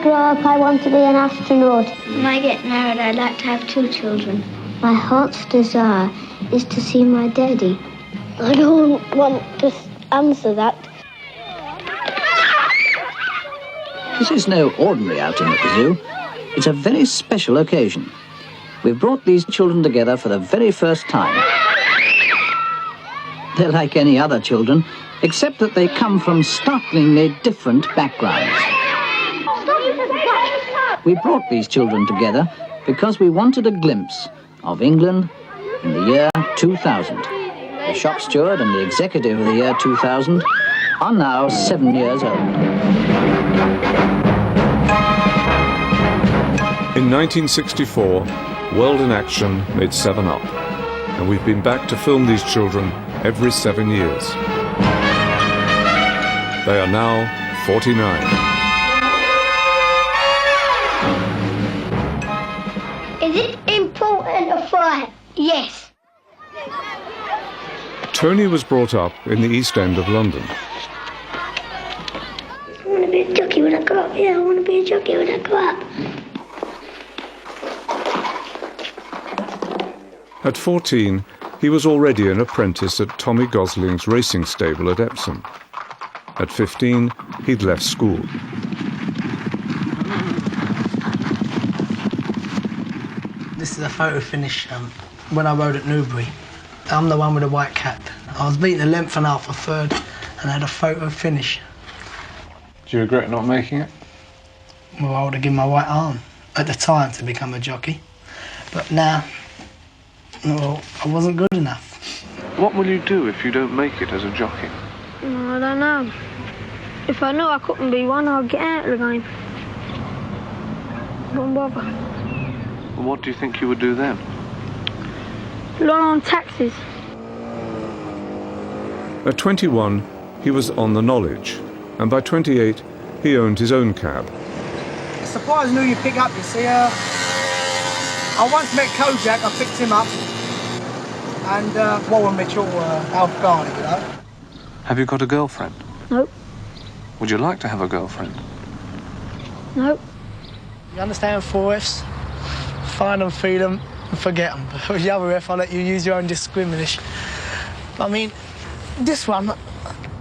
grow up, I want to be an astronaut. When I get married, I'd like to have 2 children. My heart's desire is to see my daddy. I don't want to answer that. This is no ordinary outing at the zoo. It's a very special occasion. We've brought these children together for the very first time. They're like any other children, except that they come from startlingly different backgrounds. We brought these children together because we wanted a glimpse of England in the year 2000. The shop steward and the executive of the year 2000 are now 7 years old. In 1964, World in Action made 7up, and we've been back to film these children every 7 years. They are now 49. Is it important to fly? Yes. Tony was brought up in the East End of London. I want to be a jockey when I grow up. Yeah, I want to be a jockey when I grow up. At 14, he was already an apprentice at Tommy Gosling's racing stable at Epsom. At 15, he'd left school. This is a photo finish when I rode at Newbury. I'm the one with the white cap. I was beaten a length and a half, a third, and I had a photo finish. Do you regret not making it? Well, I would have given my right arm at the time to become a jockey. But now, well, I wasn't good enough. What will you do if you don't make it as a jockey? I don't know. If I knew I couldn't be one, I'd get out of the game. Don't bother. And what do you think you would do then? Learn on taxes. At 21, he was on the knowledge, and by 28, he owned his own cab. It's surprising who you pick up, you see. I once met Kojak, I picked him up, and Warren Mitchell, Alf Garney, you know. Have you got a girlfriend? Nope. Would you like to have a girlfriend? Nope. You understand 4 Fs? Find them, feed them, and forget them. With the other F, I'll let you use your own discrimination. I mean, this one,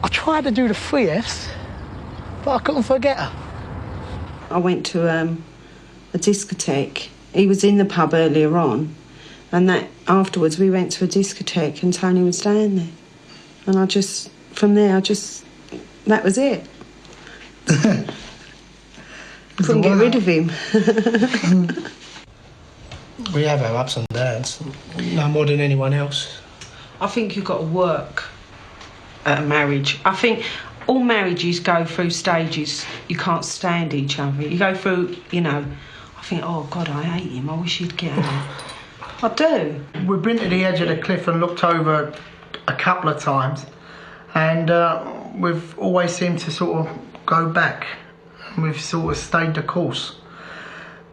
I tried to do the 3 Fs, but I couldn't forget her. I went to a discotheque. He was in the pub earlier on, and that afterwards we went to a discotheque and Tony was down there. And from there, that was it. Couldn't get rid of him. We have our ups and downs, no more than anyone else. I think you've got to work at a marriage. I think all marriages go through stages. You can't stand each other. You go through, I think, oh, God, I hate him. I wish he'd get out. I do. We've been to the edge of the cliff and looked over a couple of times, and we've always seemed to sort of go back, and we've sort of stayed the course.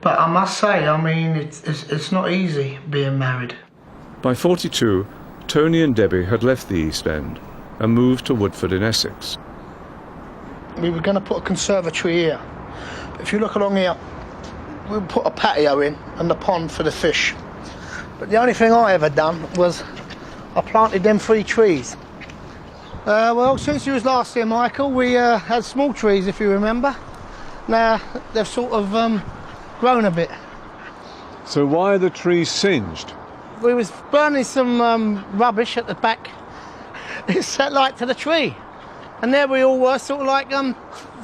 But I must say, I mean, it's not easy being married. By 42, Tony and Debbie had left the East End and moved to Woodford in Essex. We were going to put a conservatory here. If you look along here, we'll put a patio in and the pond for the fish. But the only thing I ever done was I planted them 3 trees. Well, since you was last here, Michael, we had small trees, if you remember. Now they've sort of grown a bit. So why are the trees singed? We was burning some rubbish at the back. It set light to the tree, and there we all were, sort of like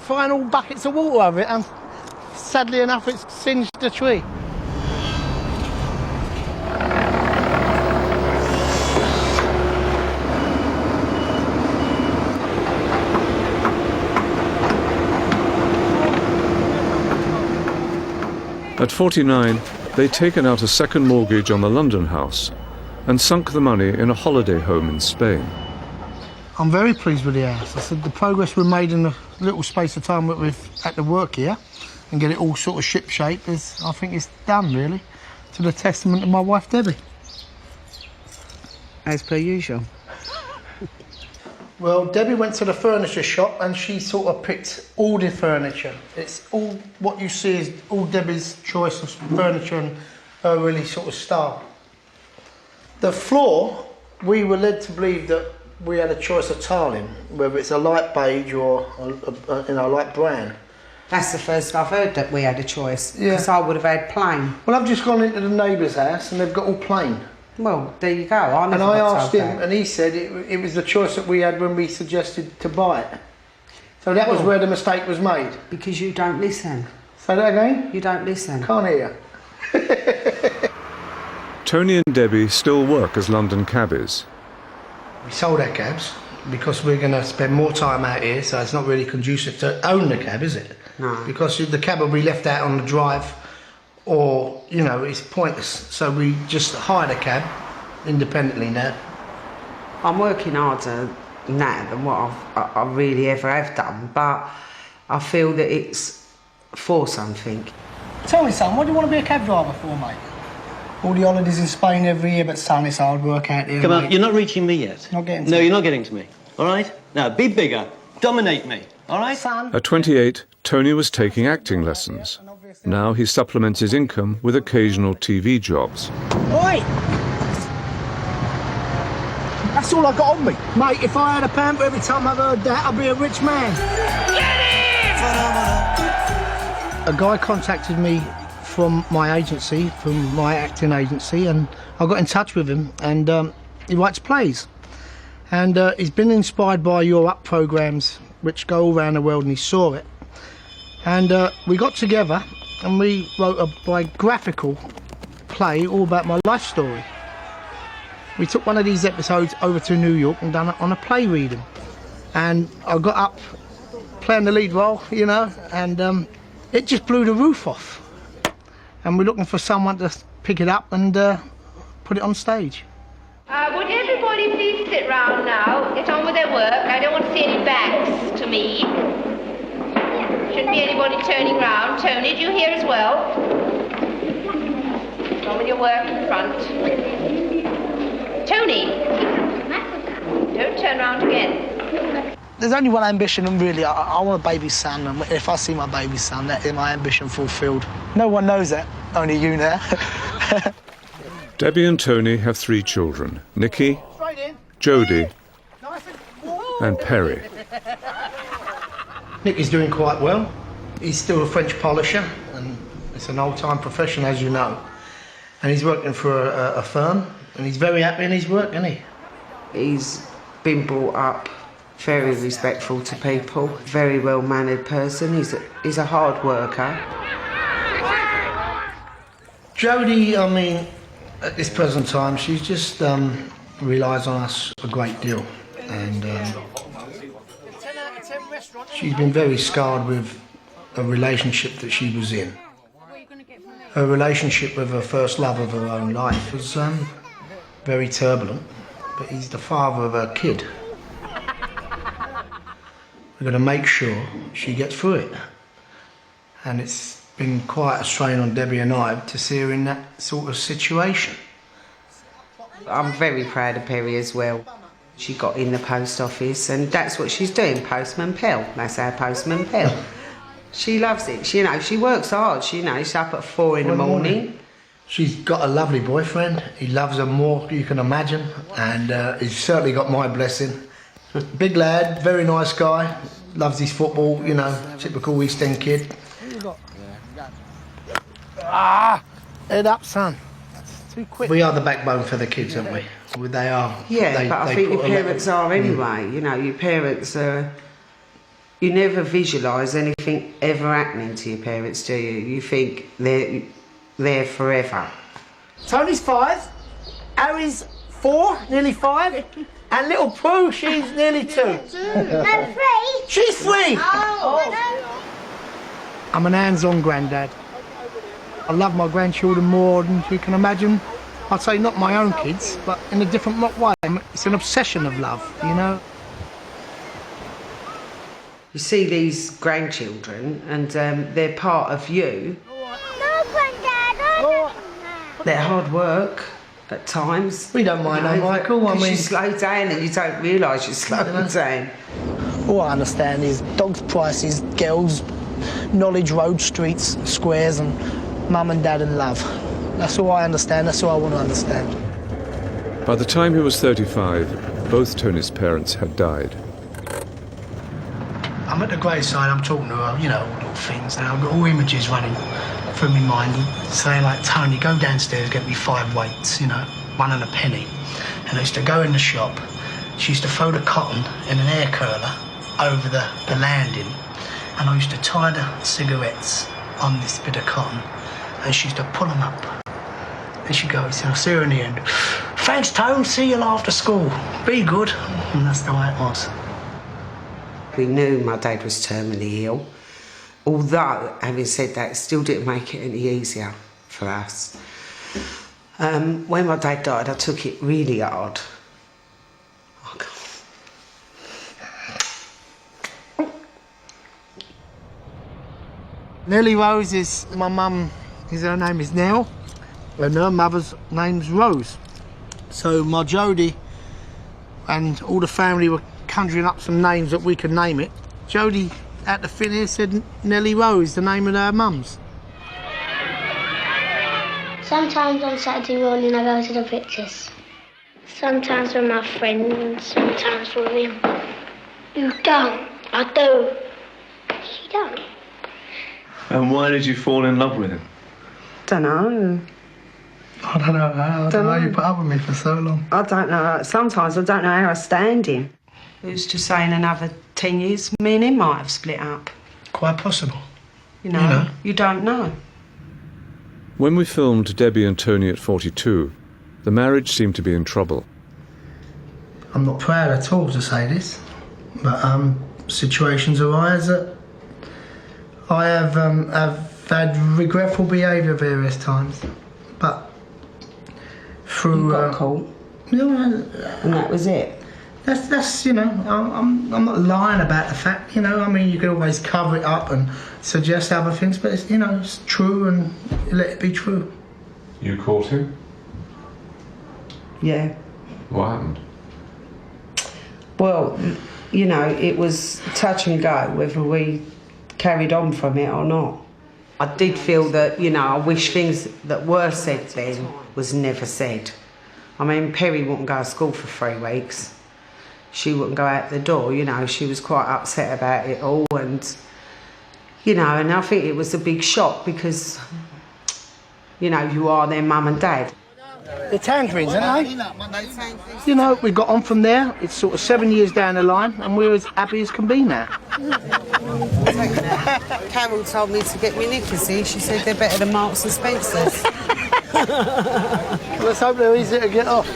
throwing all buckets of water over it, and sadly enough, it's singed the tree. At 49, they'd taken out a second mortgage on the London house and sunk the money in a holiday home in Spain. I'm very pleased with the house. I said the progress we made in the little space of time that we've had to work here and get it all sort of ship-shape is, I think it's done, really, to the testament of my wife, Debbie. As per usual. Well, Debbie went to the furniture shop and she sort of picked all the furniture. It's all what you see is all Debbie's choice of furniture and her really sort of style. The floor, we were led to believe that we had a choice of tiling, whether it's a light beige or a light brown. That's the first I've heard that we had a choice, because I would have had plain. Well, I've just gone into the neighbour's house and they've got all plain. Well, there you go. I asked him, and he said it was the choice that we had when we suggested to buy it. So that was where the mistake was made. Because you don't listen. Say that again? You don't listen. Can't hear you. Tony and Debbie still work as London cabbies. We sold our cabs because we're going to spend more time out here, so it's not really conducive to own the cab, is it? No. Because the cab will be left out on the drive, or, you know, it's pointless. So we just hired a cab independently now. I'm working harder now than what I really ever have done, but I feel that it's for something. Tell me, son, what do you want to be a cab driver for, mate? All the holidays in Spain every year, but son, it's hard work out here. Come mate. on, you're not reaching me yet. Not getting to No, me. you're not getting to me. All right? Now, be bigger. Dominate me. All right? Son. At 28, Tony was taking acting lessons. Now he supplements his income with occasional TV jobs. Oi! That's all I got on me. Mate, if I had a pound for every time I've heard that, I'd be a rich man. A guy contacted me from my agency, from my acting agency, and I got in touch with him, and he writes plays. And he's been inspired by your Up programmes, which go all around the world, and he saw it. And we got together and we wrote a biographical play all about my life story. We took one of these episodes over to New York and done it on a play reading. And I got up playing the lead role, you know, and it just blew the roof off. And we're looking for someone to pick it up and put it on stage. Would everybody please sit round now, get on with their work. I don't want to see any backs to me. Shouldn't be anybody turning round. Tony, do you hear as well? Get on with your work in front. Tony, don't turn round again. There's only one ambition, and really, I want a baby son, and if I see my baby son, that is my ambition fulfilled. No one knows that, only you now. Debbie and Tony have 3 children, Nikki, Jodie and Perry. Nicky's doing quite well. He's still a French polisher, and it's an old-time profession, as you know. And he's working for a firm, and he's very happy in his work, isn't he? He's been brought up very respectful to people, very well-mannered person. He's a hard worker. Jodie, I mean, at this present time, she's just relies on us a great deal, and she's been very scarred with a relationship that she was in. Her relationship with her first love of her own life was very turbulent, but he's the father of her kid. We're going to make sure she gets through it, and it's been quite a strain on Debbie and I to see her in that sort of situation. I'm very proud of Perry as well. She got in the post office, and that's what she's doing, postman Pell. That's our postman Pell. She loves it. She, you know, she works hard. She's up at 4 in the morning. She's got a lovely boyfriend. He loves her more than you can imagine, and he's certainly got my blessing. Big lad, very nice guy, loves his football, you know, typical East End kid. Head up, son. Too quick. We are the backbone for the kids, aren't we? They are. Yeah, but I think your parents are anyway. You know, your parents are... You never visualise anything ever happening to your parents, do you? You think they're there forever. Tony's 5, Harry's 4, nearly 5, and little Prue, she's nearly 2. No, 3. She's 3! Oh. I'm an hands-on granddad. I love my grandchildren more than you can imagine. I'd say not my own kids, but in a different way. It's an obsession of love, you know? You see these grandchildren, and they're part of you. No, Granddad, They're hard work. at times. We don't mind that, Michael. I mean, you slow down and you don't realise you're slowing down. All I understand is dogs' prices, girls, knowledge, road, streets, squares, and mum and dad and love. That's all I understand. That's all I want to understand. By the time he was 35, both Tony's parents had died. I'm at the graveside, I'm talking to her, you know, all little things now. I've got all images running through my mind saying, like, Tony, go downstairs, get me 5 weights, you know, 1 and a penny. And I used to go in the shop. She used to throw the cotton in an air curler over the landing. And I used to tie the cigarettes on this bit of cotton. And she used to pull them up. And she'd go, I'll see her in the end. Thanks, Tone, see you after school. Be good. And that's the way it was. We knew my dad was terminally ill. Although, having said that, it still didn't make it any easier for us. When my dad died, I took it really hard. Oh, God. Nellie Rose is my mum. Her name is Nell, and her mother's name's Rose. So my Jodie and all the family were conjuring up some names that we could name it. Jodie at the finish said Nellie Rose, the name of her mum's. Sometimes on Saturday morning I go to the pictures. Sometimes with my friends, sometimes with him. You don't. I do. You don't. And why did you fall in love with him? Don't know. I don't know how. I don't know how you put up with me for so long. I don't know. Sometimes I don't know how I stand him. Who's to say in another 10 years, me and him might have split up. Quite possible. You know, you don't know. When we filmed Debbie and Tony at 42, the marriage seemed to be in trouble. I'm not proud at all to say this, but situations arise that I have had regretful behaviour various times, but through you got caught. And that was it. That's you know, I'm not lying about the fact, you know. I mean, you can always cover it up and suggest other things, but it's, you know, it's true and let it be true. You caught him? Yeah. What happened? Well, you know, it was touch and go whether we carried on from it or not. I did feel that, you know, I wish things that were said then was never said. I mean, Perry wouldn't go to school for 3 weeks. She wouldn't go out the door, you know, she was quite upset about it all, and, you know, and I think it was a big shock because, you know, you are their mum and dad. The tangerines, aren't they? You know, we got on from there. It's sort of 7 years down the line, and we're as happy as can be now. Carol told me to get me knickers here. She said they're better than Marks and Spencer's. Let's hope they're easy to get off.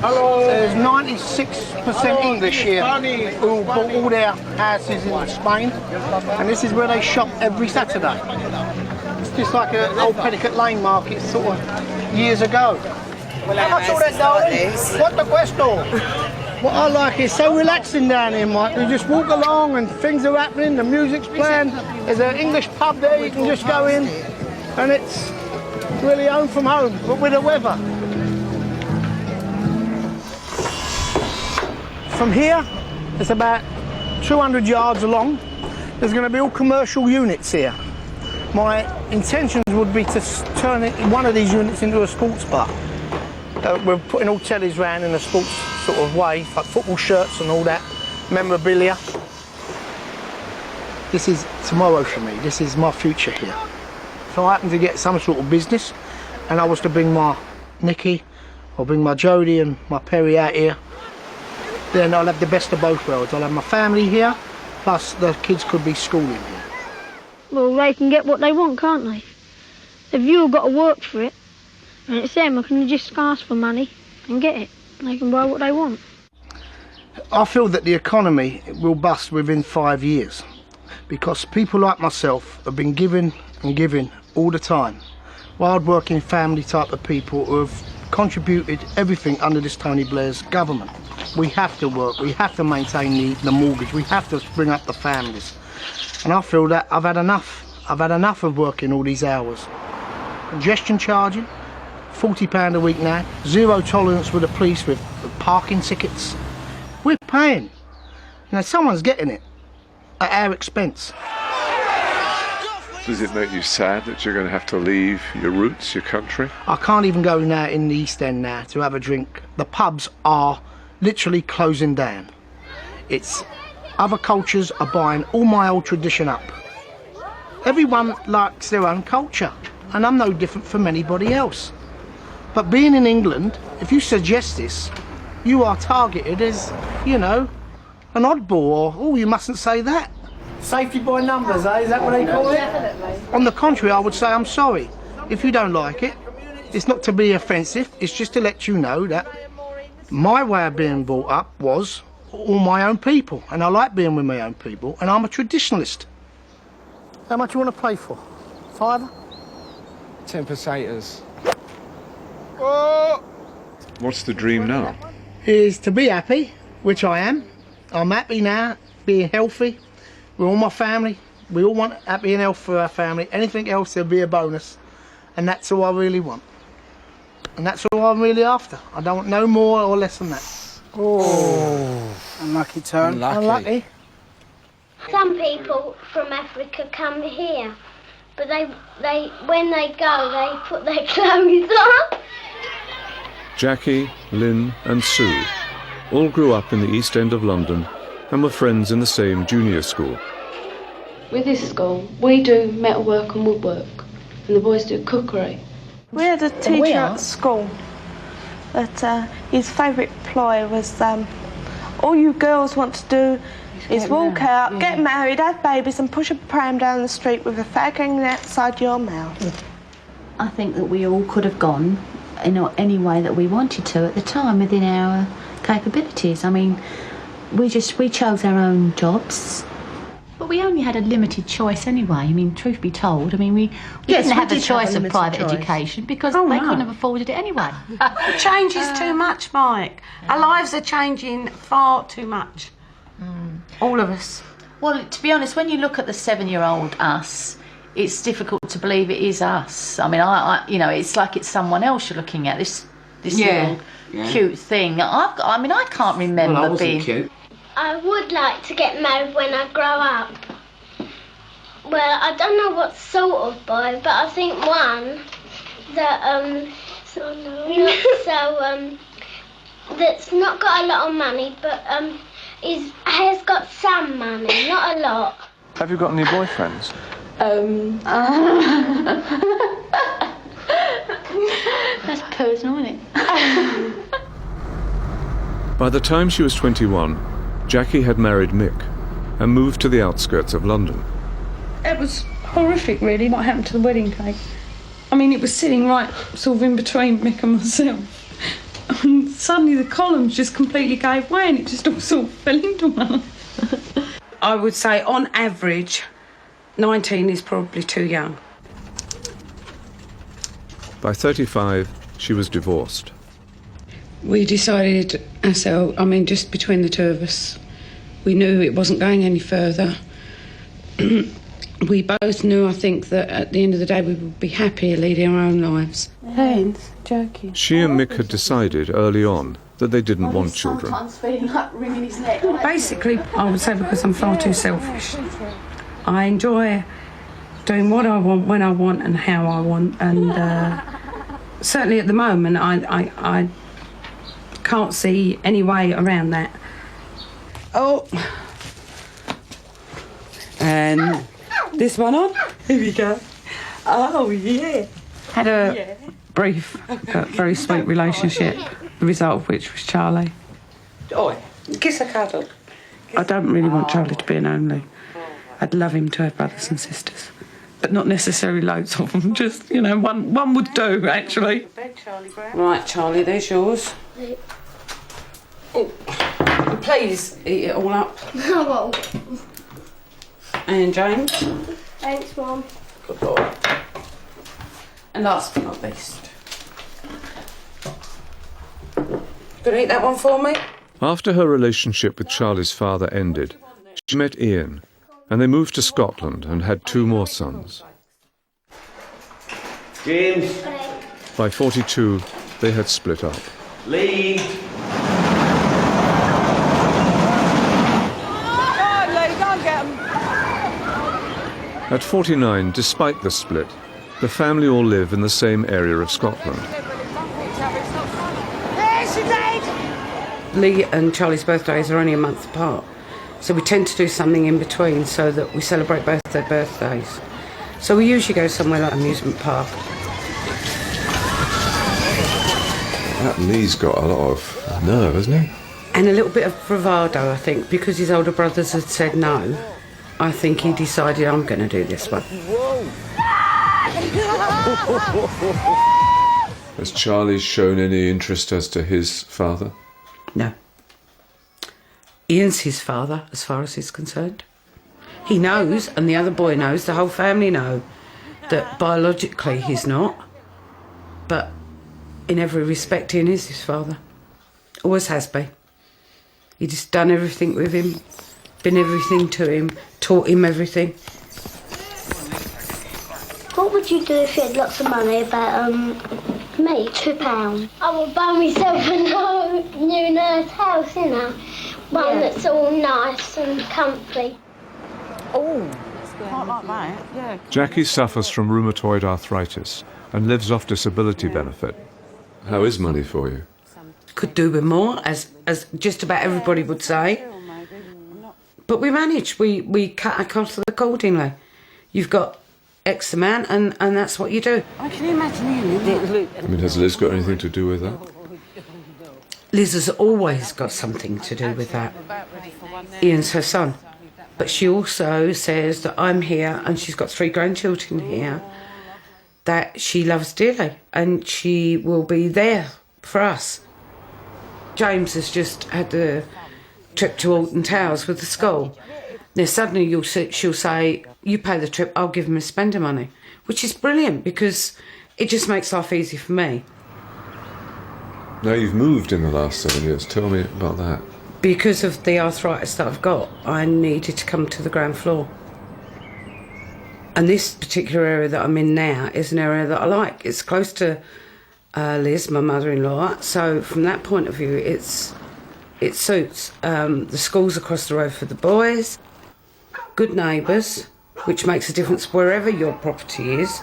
Hello. There's 96% English here who bought all their houses in Spain, and this is where they shop every Saturday. It's just like an old Petticoat Lane market sort of years ago. How much all that, darling? What the question? What I like is so relaxing down here, Mike. You just walk along and things are happening, the music's playing, there's an English pub there you can just go in, and it's really home from home, but with the weather. From here, it's about 200 yards along. There's going to be all commercial units here. My intentions would be to turn one of these units into a sports bar. We're putting all tellies round in a sports sort of way, like football shirts and all that, memorabilia. This is tomorrow for me. This is my future here. If I happen to get some sort of business and I was to bring my Nikki or bring my Jodie and my Perry out here, then I'll have the best of both worlds. I'll have my family here, plus the kids could be schooling here. Well, they can get what they want, can't they? If you've got to work for it, and it's them who can just ask for money and get it. They can buy what they want. I feel that the economy will bust within 5 years because people like myself have been giving and giving all the time. Hard-working family type of people who have contributed everything under this Tony Blair's government. We have to work, we have to maintain the mortgage, we have to bring up the families. And I feel that I've had enough. I've had enough of working all these hours. Congestion charging, £40 a week now. Zero tolerance with the police with parking tickets. We're paying. Now someone's getting it at our expense. Does it make you sad that you're going to have to leave your roots, your country? I can't even go now in the East End now to have a drink. The pubs are literally closing down. It's other cultures are buying all my old tradition up. Everyone likes their own culture, and I'm no different from anybody else. But being in England, if you suggest this, you are targeted as, you know, an oddball, or, oh, you mustn't say that. Safety by numbers, eh? Is that what they call it? Definitely. On the contrary, I would say I'm sorry. If you don't like it, it's not to be offensive, it's just to let you know that my way of being brought up was all my own people, and I like being with my own people, and I'm a traditionalist. How much you want to pay for? £5? 10 potatoes. Oh! What's the dream now? Is to be happy, which I am. I'm happy now, being healthy. We're all my family. We all want happy and health for our family. Anything else, there'll be a bonus. And that's all I really want. And that's all I'm really after. I don't want no more or less than that. Oh, unlucky turn. Unlucky. Some people from Africa come here, but they when they go, they put their clothes on. Jackie, Lynn and Sue all grew up in the East End of London and were friends in the same junior school. With this school, we do metalwork and woodwork, and the boys do cookery. We had a teacher at school that his favourite ploy was all you girls want to do is walk out, get married, have babies and push a pram down the street with a fag hanging outside your mouth. I think that we all could have gone in any way that we wanted to at the time within our capabilities. I mean, we chose our own jobs. But we only had a limited choice anyway. I mean, truth be told, I mean, we didn't have a choice of private education because they couldn't have afforded it anyway. It changes too much, Mike. Our lives are changing far too much. All of us. Well, to be honest, when you look at the 7-year-old us, it's difficult to believe it is us. I mean, I you know, it's like it's someone else you're looking at. This little cute thing. I mean, I can't remember I wasn't being cute. I would like to get married when I grow up. Well, I don't know what sort of boy, but I think one that that's not got a lot of money, but has got some money, not a lot. Have you got any boyfriends? That's personal, isn't it? By the time she was 21, Jackie had married Mick and moved to the outskirts of London. It was horrific, really, what happened to the wedding cake. I mean, it was sitting right sort of in between Mick and myself. And suddenly the columns just completely gave way and it just all sort of fell into one. I would say, on average, 19 is probably too young. By 35, she was divorced. We decided ourselves, I mean, just between the two of us, we knew it wasn't going any further. We both knew, I think, that at the end of the day we would be happier leading our own lives. Haynes, joking. She and Mick had decided early on that they didn't want children. Sometimes feeling like wringing his neck. Basically, I would say because I'm far too selfish. I enjoy doing what I want, when I want and how I want, and certainly at the moment I can't see any way around that. Oh, and this one on. Here we go. Oh yeah. Had a brief but very sweet relationship, the result of which was Charlie. Oh, kiss a cuddle. I don't really want Charlie to be an only. I'd love him to have brothers and sisters, but not necessarily loads of them. Just, you know, one would do, actually. Right, Charlie, there's yours. Oh, please eat it all up. Oh. And James. Thanks, Mum. Good boy. And last but not least. Gonna eat that one for me? After her relationship with Charlie's father ended, she met Ian, and they moved to Scotland and had 2 more sons. James, By 42, they had split up. Lee! At 49, despite the split, the family all live in the same area of Scotland. Lee and Charlie's birthdays are only a month apart, so we tend to do something in between so that we celebrate both their birthdays. So we usually go somewhere like an amusement park. That Lee's got a lot of nerve, hasn't he? And a little bit of bravado, I think, because his older brothers had said no. I think he decided, I'm going to do this one. Has Charlie shown any interest as to his father? No. Ian's his father, as far as he's concerned. He knows, and the other boy knows, the whole family know, that biologically he's not. But in every respect, Ian is his father. Always has been. He just done everything with him, been everything to him, taught him everything. What would you do if you had lots of money? About, me, £2. I would buy myself a new nice house, you know. One that's all nice and comfy. Oh, quite like that, yeah. Jackie suffers from rheumatoid arthritis and lives off disability benefit. How is money for you? Could do with more, as just about everybody would say. But we manage. We cut our costs accordingly. You've got X amount, and that's what you do. I can imagine you. I mean, has Liz got anything to do with that? Liz has always got something to do with that. Ian's her son. But she also says that I'm here, and she's got 3 grandchildren here, that she loves dearly, and she will be there for us. James has just had the trip to Alton Towers with the school. Now suddenly she'll say, you pay the trip, I'll give him his spender money, which is brilliant because it just makes life easy for me. Now you've moved in the last 7 years. Tell me about that. Because of the arthritis that I've got, I needed to come to the ground floor. And this particular area that I'm in now is an area that I like. It's close to Liz, my mother-in-law, so from that point of view it suits. The school's across the road for the boys, good neighbours, which makes a difference wherever your property is.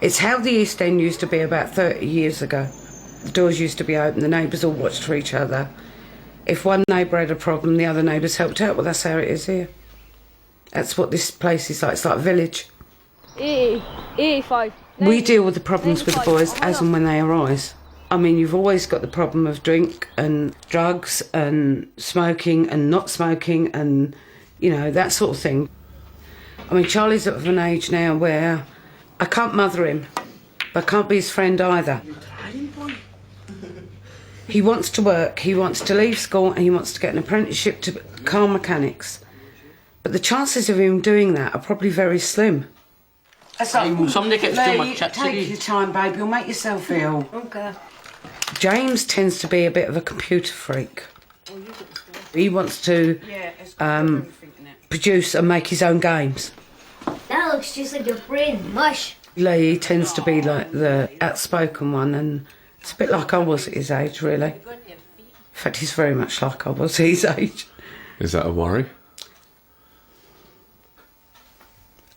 It's how the East End used to be about 30 years ago. The doors used to be open, the neighbours all watched for each other. If one neighbour had a problem, the other neighbours helped out. Well, that's how it is here. That's what this place is like. It's like a village. We deal with the problems with the boys as and when they arise. I mean, you've always got the problem of drink and drugs and smoking and not smoking and, you know, that sort of thing. I mean, Charlie's of an age now where I can't mother him, but I can't be his friend either. He wants to work, he wants to leave school, and he wants to get an apprenticeship to car mechanics. But the chances of him doing that are probably very slim. Somebody gets too much take your time, babe. You'll make yourself ill. Okay. James tends to be a bit of a computer freak. He wants to produce and make his own games. That looks just like your friend, Mush. Lee tends to be like the outspoken one, and it's a bit like I was at his age, really. In fact, he's very much like I was at his age. Is that a worry?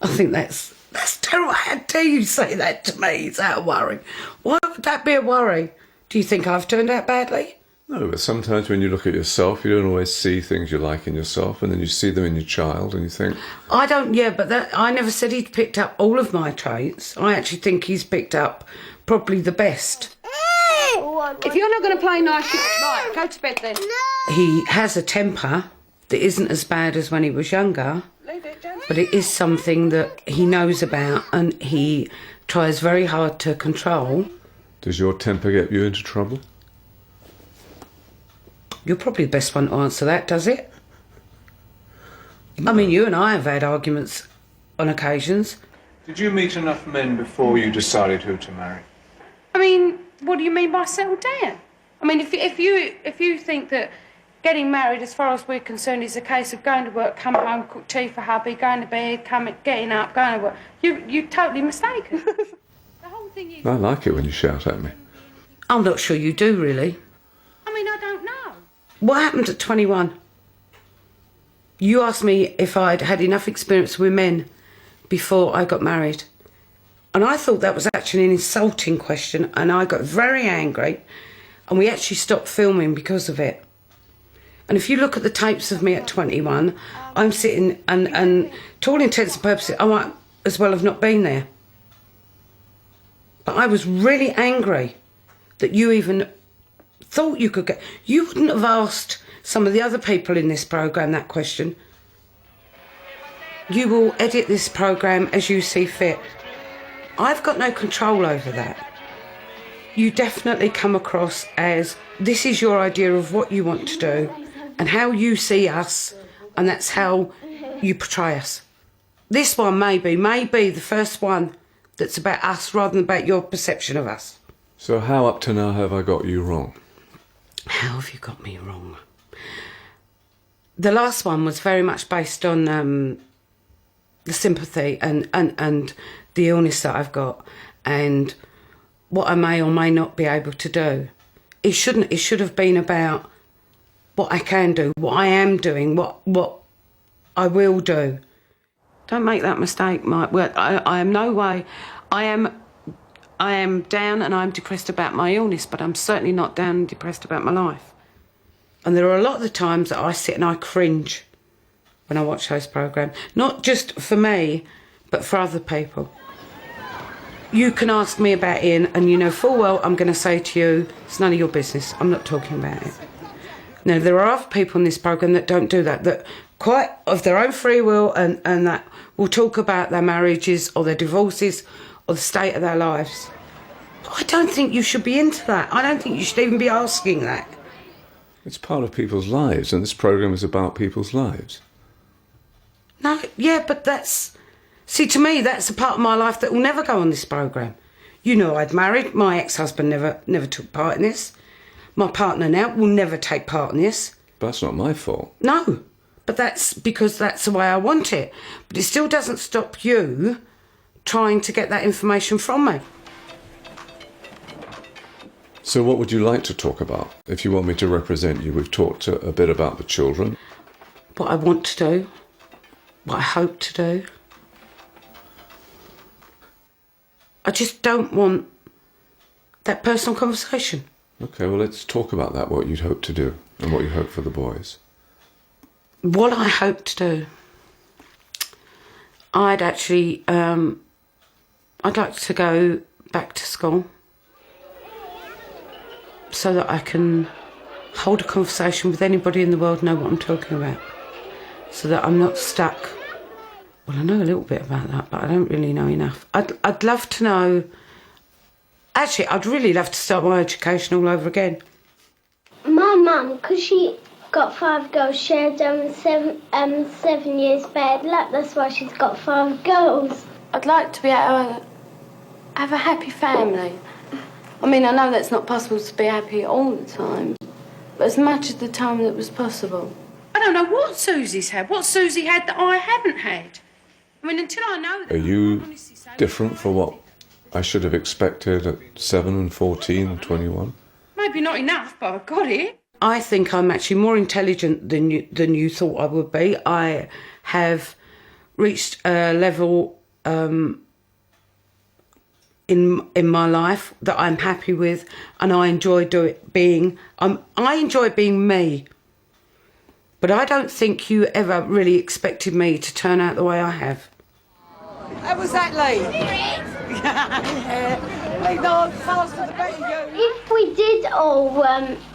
I think that's terrible. How dare you say that to me? Is that a worry? Why would that be a worry? Do you think I've turned out badly? No, but sometimes when you look at yourself, you don't always see things you like in yourself, and then you see them in your child, and you think... I don't, yeah, but I never said he'd picked up all of my traits. I actually think he's picked up probably the best. If you're not going to play nice, right, go to bed then. He has a temper that isn't as bad as when he was younger, but it is something that he knows about and he tries very hard to control. Does your temper get you into trouble? You're probably the best one to answer that, does it? I mean, you and I have had arguments on occasions. Did you meet enough men before you decided who to marry? I mean, what do you mean by settle down? I mean, if you think that getting married, as far as we're concerned, is a case of going to work, come home, cook tea for hubby, going to bed, getting up, going to work, you're totally mistaken. I like it when you shout at me. I'm not sure you do, really. I mean, I don't know. What happened at 21? You asked me if I'd had enough experience with men before I got married. And I thought that was actually an insulting question, and I got very angry, and we actually stopped filming because of it. And if you look at the tapes of me at 21, I'm sitting and to all intents and purposes, I might as well have not been there. But I was really angry that you even thought you could get... You wouldn't have asked some of the other people in this programme that question. You will edit this programme as you see fit. I've got no control over that. You definitely come across as this is your idea of what you want to do and how you see us, and that's how you portray us. This one may be the first one that's about us rather than about your perception of us. So how up to now have I got you wrong? How have you got me wrong? The last one was very much based on the sympathy and the illness that I've got and what I may or may not be able to do. It should have been about what I can do, what I am doing, what I will do. Don't make that mistake, Mike. I am no way... I am down and I'm depressed about my illness, but I'm certainly not down and depressed about my life. And there are a lot of the times that I sit and I cringe when I watch those programmes. Not just for me, but for other people. You can ask me about Ian and you know full well I'm going to say to you, it's none of your business, I'm not talking about it. Now, there are other people in this programme that don't do that, that quite of their own free will and that will talk about their marriages or their divorces or the state of their lives. But I don't think you should be into that. I don't think you should even be asking that. It's part of people's lives, and this programme is about people's lives. No, yeah, but that's... See, to me, that's a part of my life that will never go on this programme. You know I'd married. My ex-husband never took part in this. My partner now will never take part in this. But that's not my fault. No, but that's because that's the way I want it. But it still doesn't stop you trying to get that information from me. So what would you like to talk about? If you want me to represent you, we've talked a bit about the children. What I want to do, what I hope to do. I just don't want that personal conversation. OK, well, let's talk about that, what you'd hope to do and what you hope for the boys. What I hope to do, I'd actually, I'd like to go back to school so that I can hold a conversation with anybody in the world, know what I'm talking about, so that I'm not stuck. Well, I know a little bit about that, but I don't really know enough. I'd love to know... Actually, I'd really love to start my education all over again. My mum, because she got 5 girls, she had 7 years bad luck. That's why she's got 5 girls. I'd like to be able to have a happy family. I mean, I know that's not possible to be happy all the time, but as much of the time that was possible. I don't know what Susie's had, what Susie had that I haven't had. I mean, until I know that... Are you different for what I should have expected at 7 and 14 and 21? Maybe not enough, but I've got it. I think I'm actually more intelligent than you thought I would be. I have reached a level in my life that I'm happy with, and I enjoy being me. But I don't think you ever really expected me to turn out the way I have. How was that, Lee? Lee, no, faster the better you. If we did all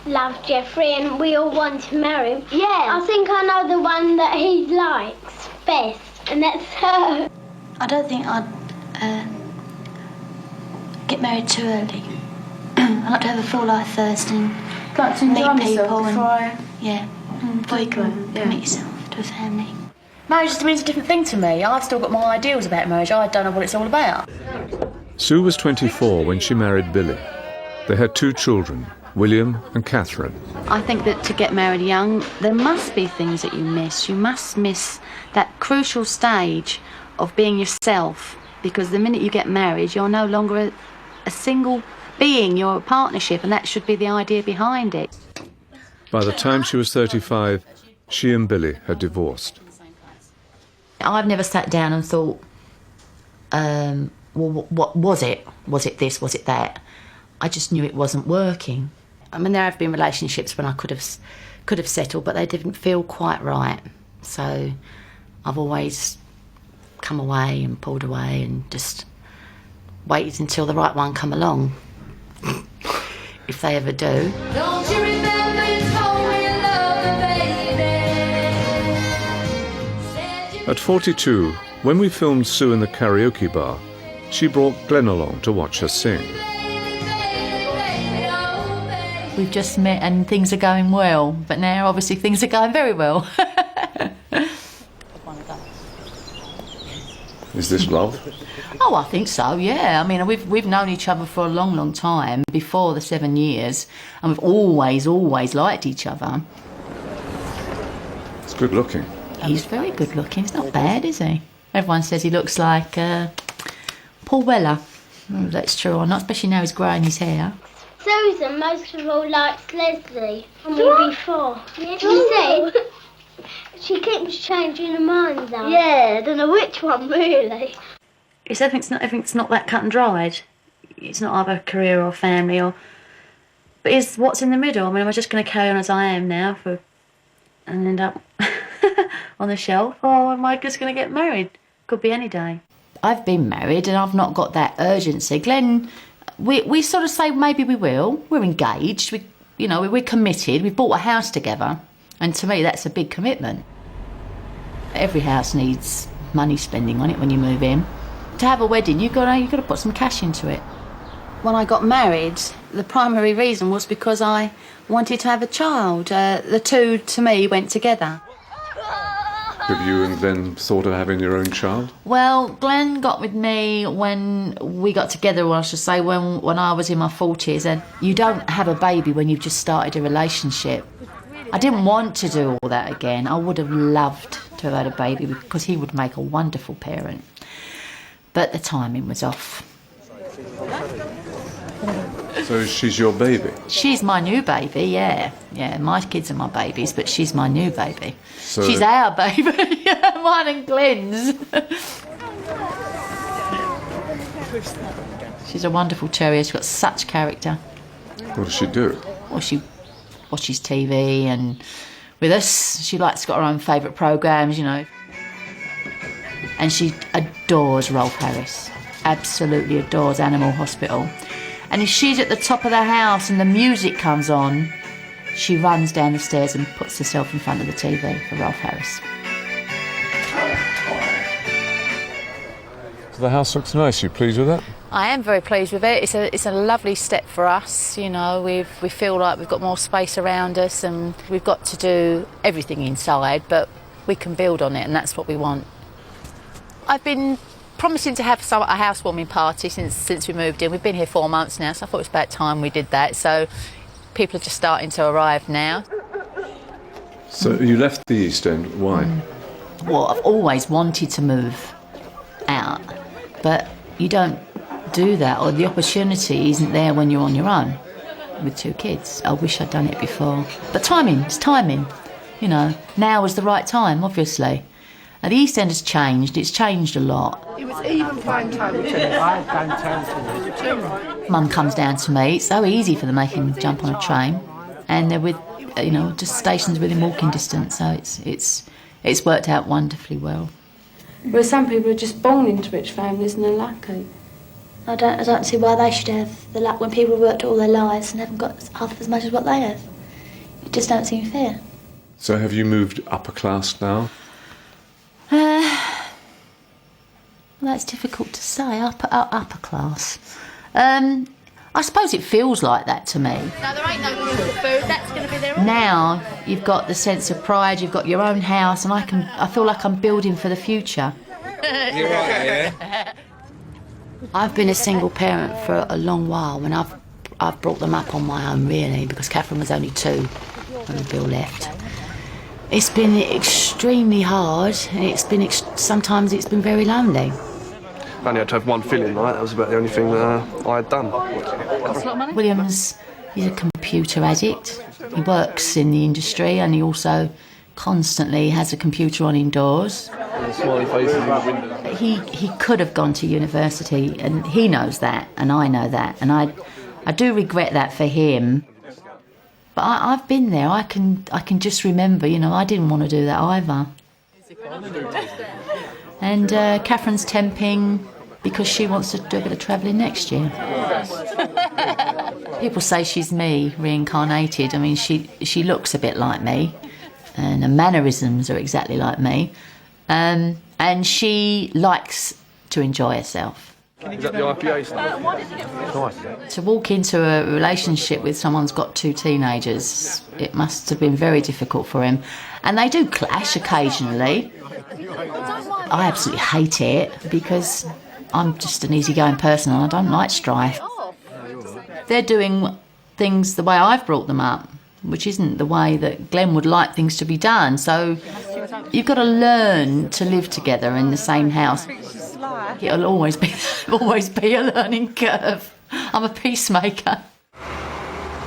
love Jeffrey and we all want to marry him, I think I know the one that he likes best, and that's her. I don't think I'd get married too early. I'd like to have a full life first and like to meet people before you can commit yourself to a family. Marriage just means a different thing to me. I've still got my ideals about marriage. I don't know what it's all about. Sue was 24 when she married Billy. They had 2 children, William and Catherine. I think that to get married young, there must be things that you miss. You must miss that crucial stage of being yourself, because the minute you get married, you're no longer a single being, you're a partnership, and that should be the idea behind it. By the time she was 35, she and Billy had divorced. I've never sat down and thought, well, what was it? Was it this? Was it that? I just knew it wasn't working. I mean, there have been relationships when I could have settled, but they didn't feel quite right. So I've always come away and pulled away and just waited until the right one come along, if they ever do. Don't you remember you told me you loved me, baby? At 42, when we filmed Sue in the karaoke bar, she brought Glenn along to watch her sing. We've just met and things are going well, but now obviously things are going very well. Is this love? Oh, I think so, yeah. I mean, we've known each other for a long, long time, before the 7 years, and we've always liked each other. It's good looking. He's very good looking. He's not bad, is he? Everyone says he looks like Paul Weller. I don't know if that's true or not, especially now he's growing his hair. Susan most of all likes Leslie from before. Yeah, you see? She keeps changing her mind though. Yeah, I don't know which one really. Everything's not that cut and dried. It's not either career or family but it's what's in the middle. I mean, am I just going to carry on as I am now and end up on the shelf, or am I just going to get married? Could be any day. I've been married and I've not got that urgency. Glenn, we sort of say maybe we will. We're engaged. We're committed. We've bought a house together, and to me that's a big commitment. Every house needs money spending on it when you move in. To have a wedding, you've got to put some cash into it. When I got married, the primary reason was because I wanted to have a child. The two, to me, went together. Have you and Glenn thought of having your own child? Well, Glenn got with me when we got together, or I should say when I was in my 40s, and you don't have a baby when you've just started a relationship. I didn't want to do all that again. I would have loved to have had a baby because he would make a wonderful parent. But the timing was off. So she's your baby? She's my new baby, yeah. Yeah, my kids are my babies, but she's my new baby. So she's our baby, mine and Glenn's. She's a wonderful terrier. She's got such character. What does she do? Well, she watches TV and with us. She likes got her own favourite programmes, And she adores Rolf Harris. Absolutely adores Animal Hospital. And if she's at the top of the house and the music comes on, she runs down the stairs and puts herself in front of the TV for Rolf Harris. So the house looks nice. You pleased with that? I am very pleased with it. It's a lovely step for us. We feel like we've got more space around us, and we've got to do everything inside, but we can build on it, and that's what we want. I've been promising to have a housewarming party since we moved in. We've been here 4 months now, so I thought it was about time we did that. So people are just starting to arrive now. So you left the East End. Why? Well, I've always wanted to move out, but you don't do that, or the opportunity isn't there when you're on your own with 2 kids. I wish I'd done it before. But it's timing. Now is the right time, obviously. Now, the East End has changed. It's changed a lot. It was even prime time to Mum comes down to me. It's so easy for them. They can jump on a train, and they're with, just stations within walking distance. So it's worked out wonderfully well. Whereas some people are just born into rich families and they're lucky. I don't see why they should have the luck when people have worked all their lives and haven't got half as much as what they have. It just don't seem fair. So have you moved upper class now? Well, that's difficult to say. Upper class. I suppose it feels like that to me. No, there ain't no food. That's going to be there. Now you've got the sense of pride. You've got your own house, and I feel like I'm building for the future. You're right, yeah. I've been a single parent for a long while, and I've brought them up on my own, really, because Catherine was only 2 when Bill left. It's been extremely hard, and sometimes it's been very lonely. I only had to have one filling night. That was about the only thing that I had done. William's he's a computer addict. He works in the industry and he also constantly has a computer on indoors. Smiley faces in the window. He could have gone to university, and he knows that, and I know that, and I do regret that for him. But I've been there. I can just remember, you know, I didn't want to do that either. And Catherine's temping because she wants to do a bit of travelling next year. People say she's me reincarnated. I mean, she looks a bit like me, and her mannerisms are exactly like me. And she likes to enjoy herself. Is that the IPA stuff? Nice. To walk into a relationship with someone who's got two teenagers, it must have been very difficult for him. And they do clash occasionally. I absolutely hate it because I'm just an easygoing person and I don't like strife. They're doing things the way I've brought them up, which isn't the way that Glenn would like things to be done. So you've got to learn to live together in the same house. It'll always be a learning curve. I'm a peacemaker.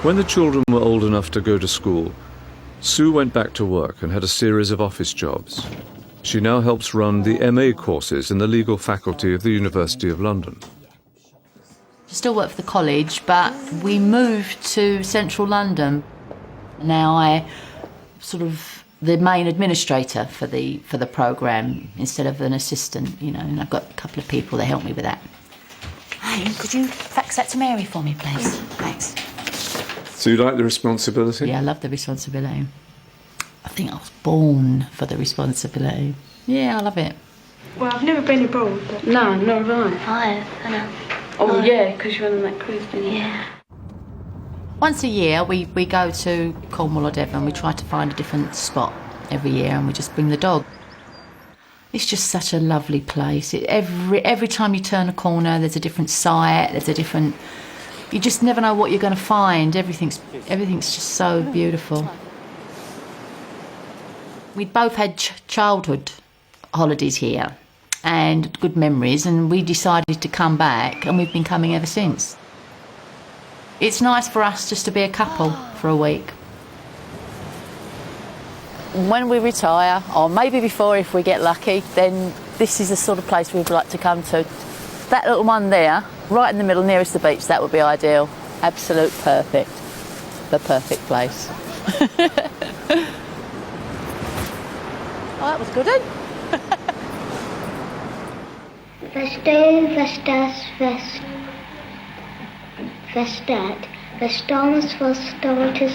When the children were old enough to go to school, Sue went back to work and had a series of office jobs. She now helps run the MA courses in the legal faculty of the University of London. I still work for the college, but we moved to central London. Now I sort of the main administrator for the programme instead of an assistant, you know, and I've got a couple of people that help me with that. Hey, could you fax that to Mary for me, please? Thanks. So you like the responsibility? Yeah, I love the responsibility. I think I was born for the responsibility. Yeah, I love it. Well, I've never been abroad, but... No, nor have I know. Oh, yeah, because you went on that cruise, didn't you? Yeah. Once a year, we go to Cornwall or Devon. We try to find a different spot every year and we just bring the dog. It's just such a lovely place. Every time you turn a corner, there's a different sight, there's a different... You just never know what you're going to find. Everything's just so beautiful. We'd both had childhood holidays here and good memories, and we decided to come back, and we've been coming ever since. It's nice for us just to be a couple for a week. When we retire, or maybe before if we get lucky, then this is the sort of place we'd like to come to. That little one there, right in the middle, nearest the beach, that would be ideal. Absolute perfect. The perfect place. Oh, that was good, eh? Vesto, vestas, vestat, vestomus, vestomatus,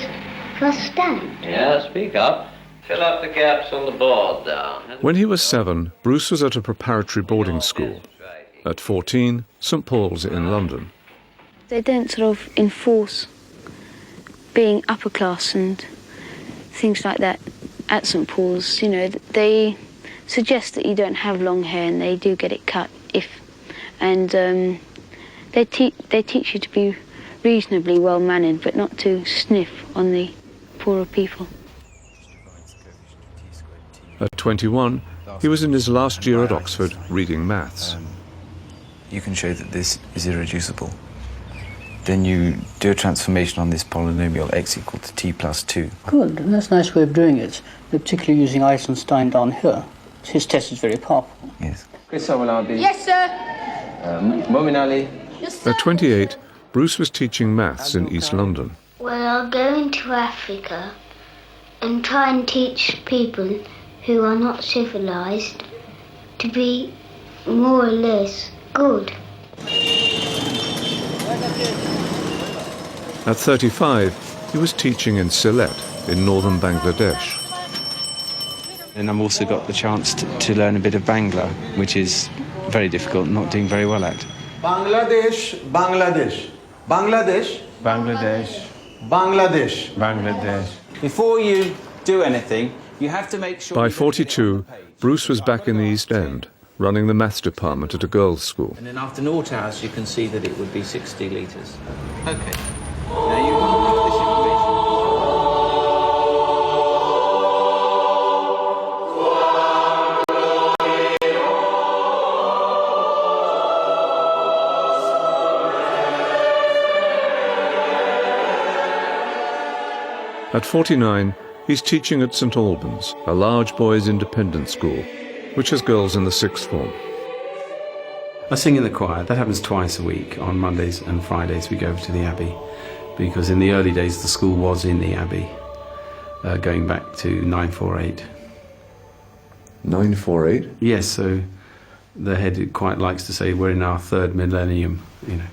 vestat. Yeah, speak up. Fill up the gaps on the board there. When he was 7, Bruce was at a preparatory boarding school. At 14, St Paul's in London. They don't sort of enforce being upper class and things like that at St Paul's. You know, they suggest that you don't have long hair, and they do get it cut and they teach you to be reasonably well mannered, but not to sniff on the poorer people. At 21, he was in his last year at Oxford reading maths. You can show that this is irreducible. Then you do a transformation on this polynomial x equal to t plus 2. Good, that's a nice way of doing it, particularly using Eisenstein down here. His test is very powerful. Yes. Yes, sir. At 28, Bruce was teaching maths in East London. Well, I'll go into Africa and try and teach people who are not civilised to be more or less good. At 35, he was teaching in Sylhet in northern Bangladesh. And I've also got the chance to learn a bit of Bangla, which is very difficult, not doing very well at. Bangladesh, Bangladesh, Bangladesh, Bangladesh, Bangladesh, Bangladesh. Before you do anything, you have to make sure... By 42, Bruce was back in the East End, running the maths department at a girls' school. And then after 0 hours, you can see that it would be 60 litres. Okay. Now you want to make this information. At 49, he's teaching at St Albans, a large boys' independent school, which has girls in the sixth form. I sing in the choir. That happens twice a week. On Mondays and Fridays we go over to the Abbey, because in the early days the school was in the Abbey, going back to 948. 948? Yes, so the head quite likes to say we're in our third millennium, you know.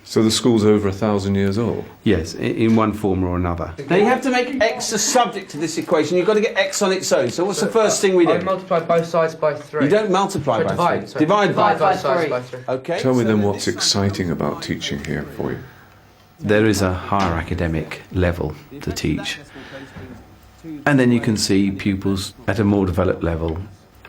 So the school's over 1,000 years old? Yes, in one form or another. Now you have to make x a subject to this equation. You've got to get x on its own. So what's the first thing we do? I multiply both sides by 3. You don't multiply by 3. Divide by 3. Okay. Tell me then what's exciting about teaching here for you. There is a higher academic level to teach. And then you can see pupils at a more developed level,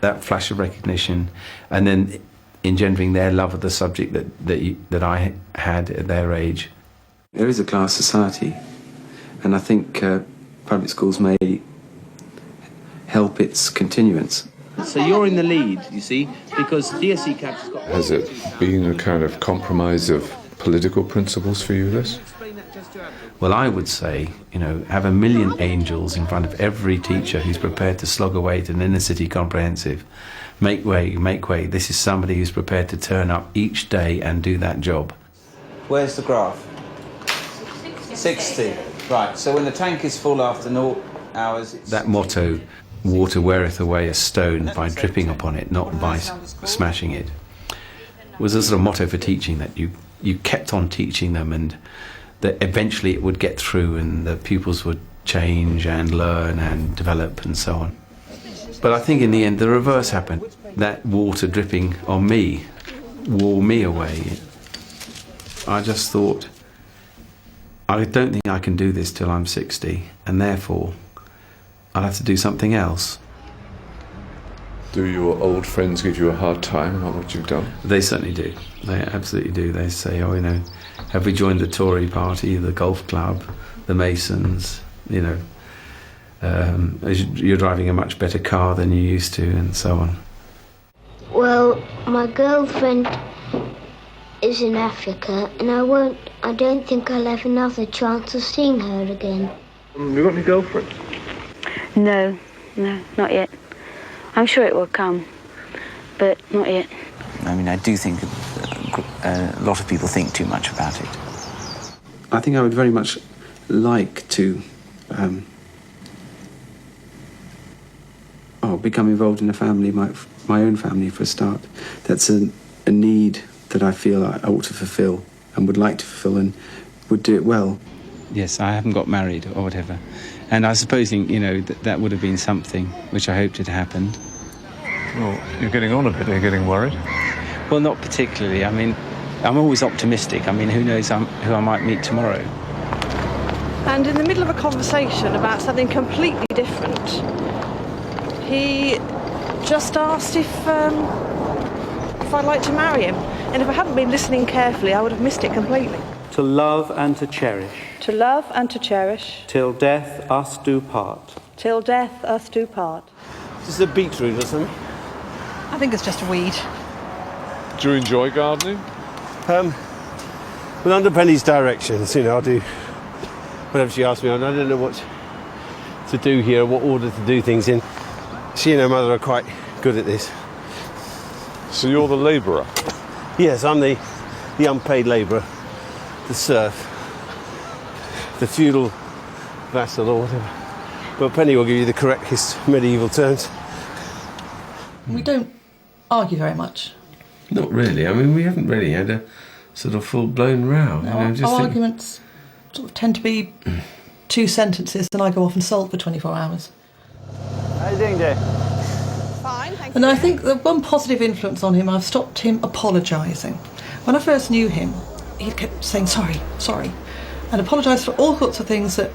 that flash of recognition, and then engendering their love of the subject that I had at their age. There is a class society, and I think public schools may help its continuance. So you're in the lead, you see, because DSE Caps has got... Has it been a kind of compromise of political principles for you, this? Well, I would say, you know, have a million angels in front of every teacher who's prepared to slog away to an inner city comprehensive. Make way, make way. This is somebody who's prepared to turn up each day and do that job. Where's the graph? 60. Right, so when the tank is full after 0 hours... That motto, water weareth away a stone by dripping upon it, not by smashing it, was a sort of motto for teaching, that you kept on teaching them, and that eventually it would get through and the pupils would change and learn and develop and so on. But I think in the end the reverse happened. That water dripping on me wore me away. I just thought, I don't think I can do this till I'm 60, and therefore I'll have to do something else. Do your old friends give you a hard time about what you've done? They certainly do. They absolutely do. They say, oh, you know, have we joined the Tory party, the golf club, the Masons, you know, you're driving a much better car than you used to, and so on. Well, my girlfriend is in Africa, and I don't think I'll have another chance of seeing her again. You got any girlfriend? No, not yet. I'm sure it will come, but not yet. I mean, I do think a lot of people think too much about it. I think I would very much like to become involved in a family, my own family for a start. That's a need that I feel I ought to fulfil and would like to fulfil, and would do it well. Yes, I haven't got married or whatever. And I suppose, you know, that would have been something which I hoped had happened. Well, you're getting on a bit. Are you getting worried? Well, not particularly. I mean, I'm always optimistic. I mean, who knows who I might meet tomorrow. And in the middle of a conversation about something completely different, he just asked if I'd like to marry him. And if I hadn't been listening carefully, I would have missed it completely. To love and to cherish. To love and to cherish. Till death us do part. Till death us do part. This is a beetroot or something? I think it's just a weed. Do you enjoy gardening? Well, under Penny's directions, you know, I'll do whatever she asks me on. I don't know what to do here, what order to do things in. She and her mother are quite good at this. So you're the labourer? Yes, I'm the unpaid labourer, the serf, the feudal vassal or whatever. But Penny will give you the correct medieval terms. We don't argue very much. Not really. I mean, we haven't really had a sort of full-blown row. No, our arguments sort of tend to be 2 sentences, and I go off and sulk for 24 hours. How are you doing, dear? Fine, thank you. And I think the one positive influence on him, I've stopped him apologising. When I first knew him, he kept saying sorry, and apologised for all sorts of things that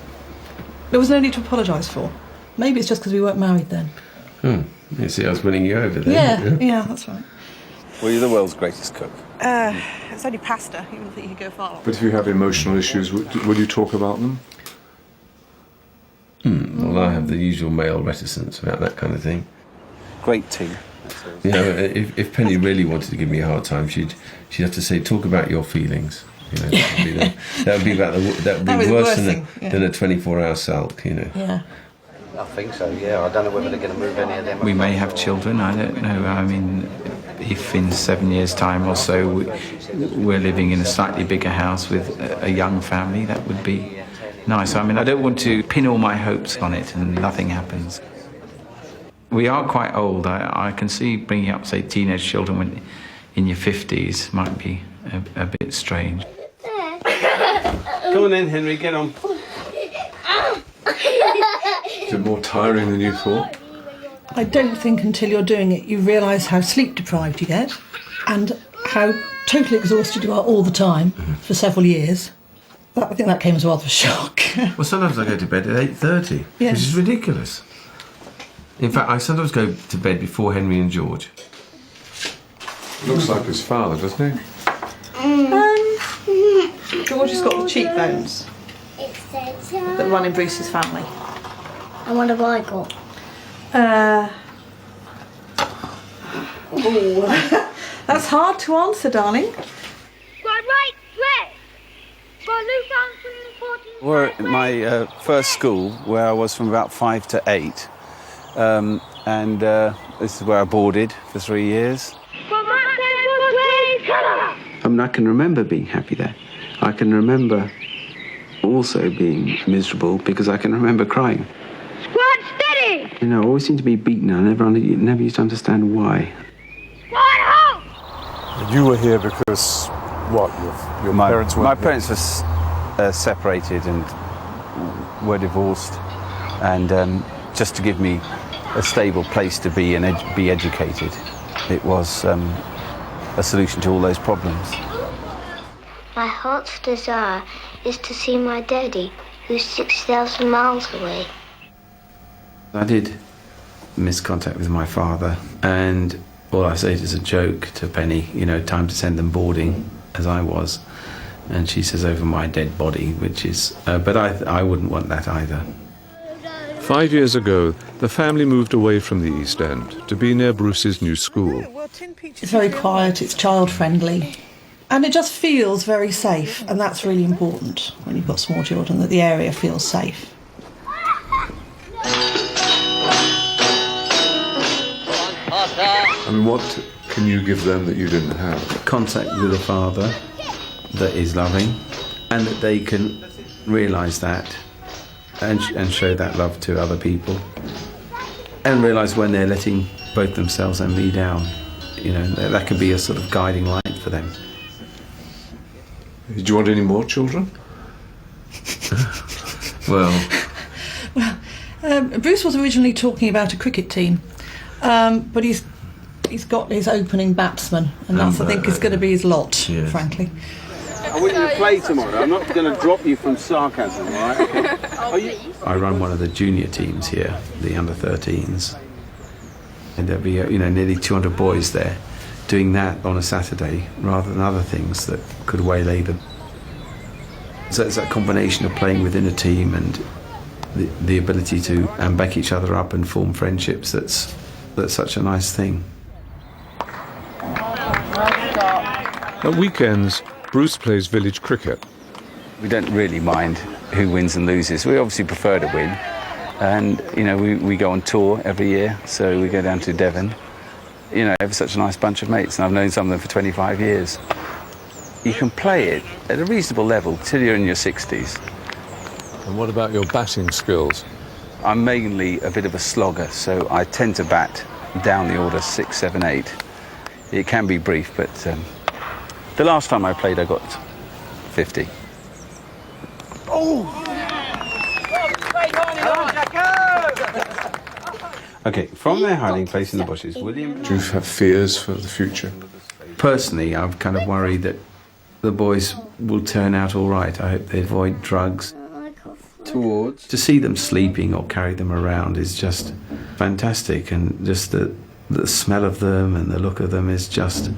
there was no need to apologise for. Maybe it's just because we weren't married then. You see, I was winning you over then. Yeah, that's right. Well, you're the world's greatest cook. It's only pasta. You wouldn't think you could go far. But if you have emotional issues, will you talk about them? Well, I have the usual male reticence about that kind of thing. Great tea. You know, if Penny really wanted to give me a hard time, she'd have to say, talk about your feelings. You know, that would be worse than a 24-hour sulk. You know. Yeah. I think so. Yeah, I don't know whether they're going to move any of them. We may have children. I don't know. I mean, if in 7 years' time or so we're living in a slightly bigger house with a young family, that would be nice. I mean, I don't want to pin all my hopes on it and nothing happens. We are quite old. I can see bringing up, say, teenage children when in your 50s might be a bit strange. Come on then, Henry, get on. Is it more tiring than you thought? I don't think until you're doing it you realise how sleep deprived you get and how totally exhausted you are all the time for several years. I think that came as rather a shock. Well, sometimes I go to bed at 8:30, Yes. which is ridiculous. In fact, I sometimes go to bed before Henry and George. Looks like his father, doesn't he? George has got the cheekbones that run in Bruce's family. And what have I got? That's hard to answer, darling. We're at my first school, where I was from about 5 to 8, and this is where I boarded for 3 years. I mean, I can remember being happy there. I can remember also being miserable because I can remember crying. Squad steady! You know, I always seem to be beaten. I never used to understand why. You were here because, what, your parents were... My parents were separated and were divorced, and just to give me a stable place to be and be educated, it was a solution to all those problems. My heart's desire is to see my daddy, who's 6,000 miles away. I did miss contact with my father, and all I say is a joke to Penny, you know, time to send them boarding, as I was. And she says over my dead body, which is... but I wouldn't want that either. 5 years ago, the family moved away from the East End to be near Bruce's new school. It's very quiet, it's child-friendly, and it just feels very safe, and that's really important when you've got small children, that the area feels safe. I mean, what can you give them that you didn't have? Contact with a father that is loving, and that they can realise that and show that love to other people, and realise when they're letting both themselves and me down. You know, that could be a sort of guiding light for them. Do you want any more children? Well, Bruce was originally talking about a cricket team, but he's got his opening batsman, and that's, I think, is going to be his lot, frankly. I want you to play tomorrow. I'm not going to drop you from sarcasm, all right? Okay. I run one of the junior teams here, the under-13s, and there'll be nearly 200 boys there doing that on a Saturday rather than other things that could waylay them. So it's that combination of playing within a team and the ability to back each other up and form friendships that's such a nice thing. At weekends, Bruce plays village cricket. We don't really mind who wins and loses. We obviously prefer to win. And, you know, we go on tour every year, so we go down to Devon. You know, have such a nice bunch of mates, and I've known some of them for 25 years. You can play it at a reasonable level till you're in your 60s. And what about your batting skills? I'm mainly a bit of a slogger, so I tend to bat down the order 6, 7, 8. It can be brief, but the last time I played I got 50. Oh! Okay, from their hiding place in the bushes, William... Do you have fears for the future? Personally, I'm kind of worried that the boys will turn out all right. I hope they avoid drugs. To see them sleeping or carry them around is just fantastic, and just the smell of them and the look of them is just...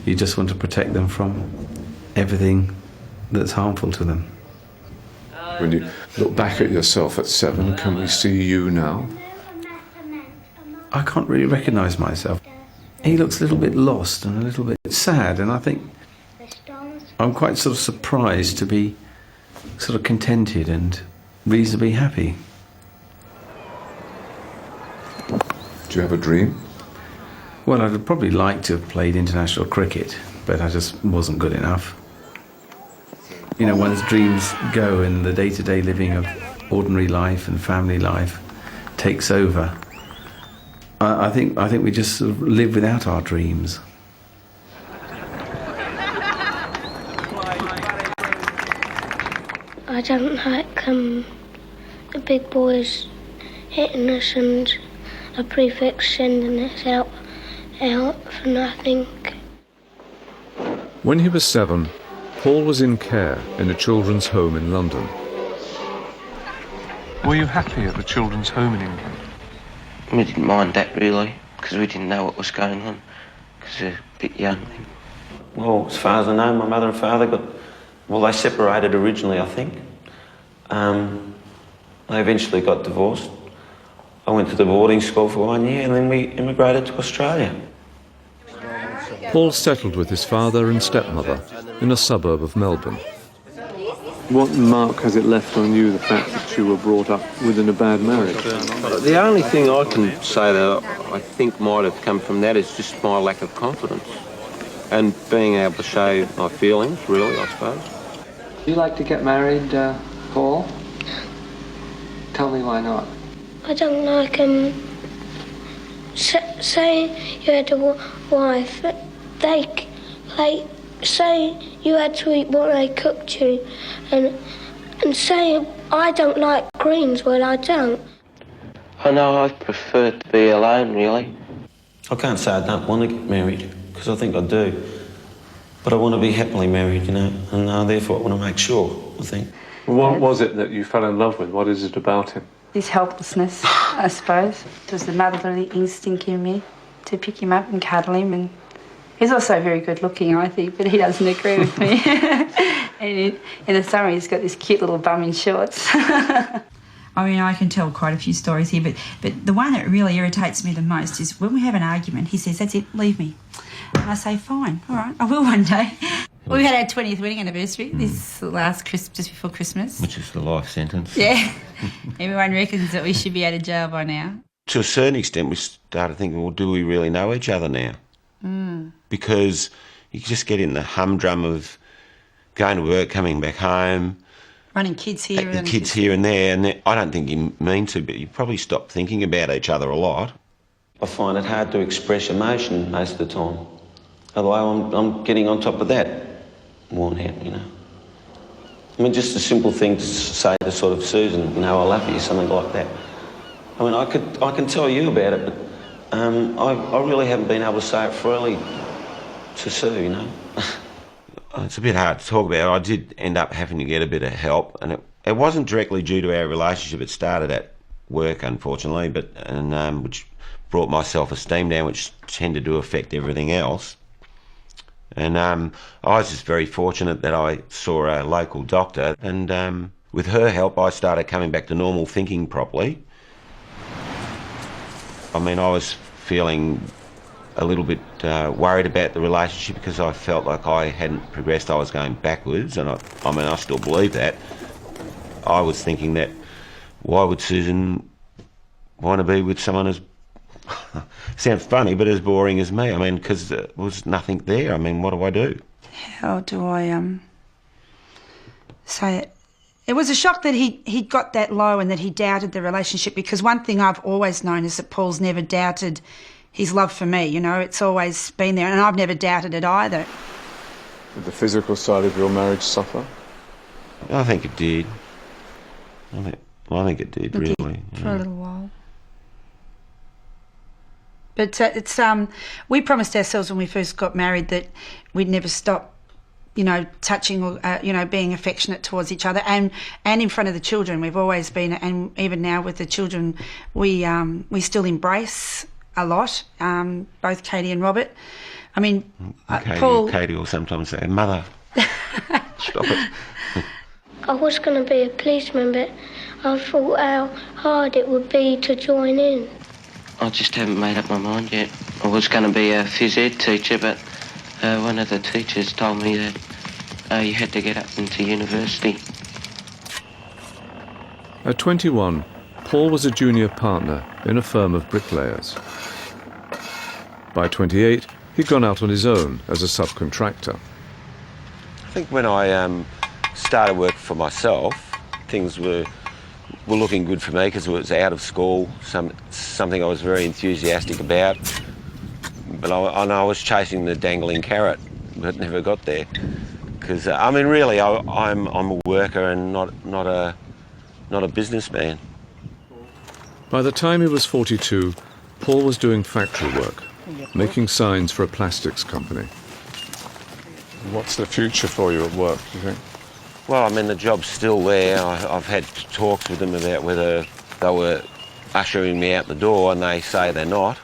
You just want to protect them from everything that's harmful to them. When you look back at yourself at 7, can we see you now? I can't really recognise myself. He looks a little bit lost and a little bit sad, and I think I'm quite sort of surprised to be sort of contented and reasonably happy. Do you have a dream? Well, I'd probably like to have played international cricket, but I just wasn't good enough. You know, one's dreams go and the day-to-day living of ordinary life and family life takes over. I think we just sort of live without our dreams. I don't like the big boys hitting us and a prefect sending us out for nothing. When he was 7, Paul was in care in a children's home in London. Were you happy at the children's home in England? We didn't mind that really, because we didn't know what was going on, because we were a bit young. Well, as far as I know, my mother and father they separated originally, I think. They eventually got divorced. I went to the boarding school for 1 year and then we immigrated to Australia. Paul settled with his father and stepmother in a suburb of Melbourne. What mark has it left on you, the fact that you were brought up within a bad marriage? The only thing I can say that I think might have come from that is just my lack of confidence and being able to show my feelings, really, I suppose. Do you like to get married, Paul? Tell me why not. I don't like say you had a wife, they say you had to eat what they cooked you, and say I don't like greens, well I don't. I know I prefer to be alone, really. I can't say I don't want to get married, because I think I do. But I want to be happily married, you know, and therefore I want to make sure, I think. What was it that you fell in love with? What is it about him? His helplessness, I suppose. It was the motherly instinct in me to pick him up and cuddle him. And he's also very good looking, I think, but he doesn't agree with me. And in the summer he's got this cute little bum in shorts. I mean, I can tell quite a few stories here, but the one that really irritates me the most is when we have an argument, he says, "That's it, leave me." And I say, "Fine, all right, I will one day." We had our 20th wedding anniversary this last Christmas, just before Christmas. Which is the life sentence. Yeah. Everyone reckons that we should be out of jail by now. To a certain extent, we started thinking, well, do we really know each other now? Mm. Because you just get in the humdrum of going to work, coming back home, running kids here and kids here and there, and I don't think you mean to, but you probably stop thinking about each other a lot. I find it hard to express emotion most of the time. Although I'm getting on top of that more now, you know. I mean, just a simple thing to say to sort of Susan, you know, I love you, something like that. I mean, I can tell you about it, but I really haven't been able to say it freely to Sue, you know. It's a bit hard to talk about. I did end up having to get a bit of help, and it wasn't directly due to our relationship. It started at work, unfortunately, which brought my self-esteem down, which tended to affect everything else. And I was just very fortunate that I saw a local doctor, and with her help I started coming back to normal, thinking properly. I mean, I was feeling a little bit worried about the relationship because I felt like I hadn't progressed, I was going backwards, and I still believe that. I was thinking that, why would Susan want to be with someone as sounds funny, but as boring as me? I mean, because there was nothing there. I mean, what do I do? How do I say it? It was a shock that he got that low and that he doubted the relationship, because one thing I've always known is that Paul's never doubted his love for me, you know. It's always been there, and I've never doubted it either. Did the physical side of your marriage suffer? I think it did. I think it did, really. For a little while. But we promised ourselves when we first got married that we'd never stop, you know, touching or, you know, being affectionate towards each other, and in front of the children. We've always been, and even now with the children, we still embrace a lot, both Katie and Robert. I mean, Katie will sometimes say, "Mother, stop it." I was going to be a policeman, but I thought how hard it would be to join in. I just haven't made up my mind yet. I was going to be a phys ed teacher, but one of the teachers told me that you had to get up into university. At 21, Paul was a junior partner in a firm of bricklayers. By 28, he'd gone out on his own as a subcontractor. I think when I started work for myself, things were looking good for me because it was out of school, something I was very enthusiastic about. But I was chasing the dangling carrot, but never got there. Because I mean, really, I'm a worker and not a businessman. By the time he was 42, Paul was doing factory work, making signs for a plastics company. What's the future for you at work, do you think? Well, I mean, the job's still there. I've had talks with them about whether they were ushering me out the door, and they say they're not.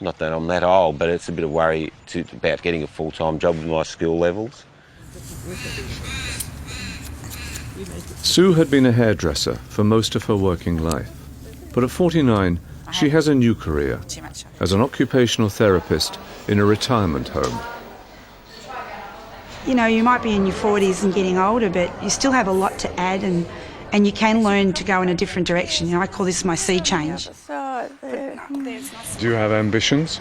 Not that I'm that old, but it's a bit of worry about getting a full-time job with my skill levels. Sue had been a hairdresser for most of her working life, but at 49, she has a new career as an occupational therapist in a retirement home. You know, you might be in your 40s and getting older, but you still have a lot to add, and you can learn to go in a different direction. You know, I call this my sea change. Do you have ambitions?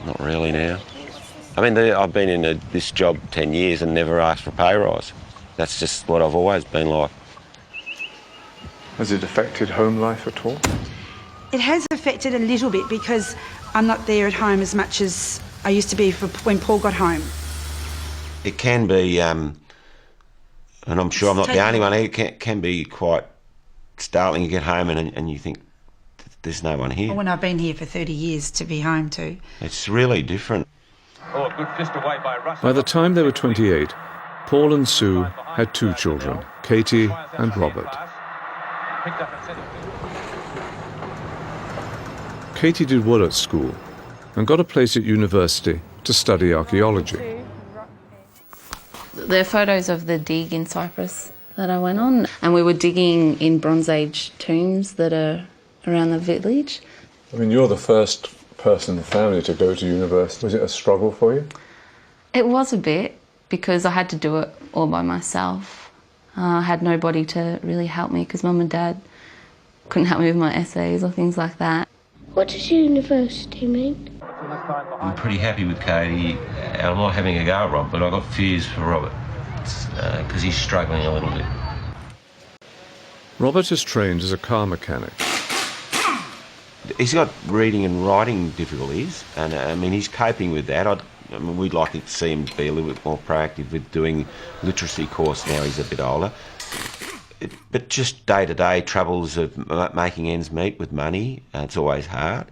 Not really now. I mean, I've been in this job 10 years and never asked for a pay rise. That's just what I've always been like. Has it affected home life at all? It has affected a little bit because I'm not there at home as much as I used to be when Paul got home. It can be, and I'm sure I'm not the only one, it can be quite startling. You get home and you think, there's no one here. When I've been here for 30 years to be home too. It's really different. By the time they were 28, Paul and Sue had 2 children, Katie and Robert. Katie did well at school and got a place at university to study archaeology. There are photos of the dig in Cyprus that I went on, and we were digging in Bronze Age tombs that are around the village. I mean, you're the first person in the family to go to university. Was it a struggle for you? It was a bit, because I had to do it all by myself. I had nobody to really help me because Mum and Dad couldn't help me with my essays or things like that. What does university mean? I'm pretty happy with Katie. I'm not having a go at Rob, but I've got fears for Robert because he's struggling a little bit. Robert is trained as a car mechanic. He's got reading and writing difficulties, and I mean, he's coping with that. I mean, we'd like to see him be a little bit more proactive with doing literacy course now he's a bit older. But just day-to-day troubles of making ends meet with money, it's always hard.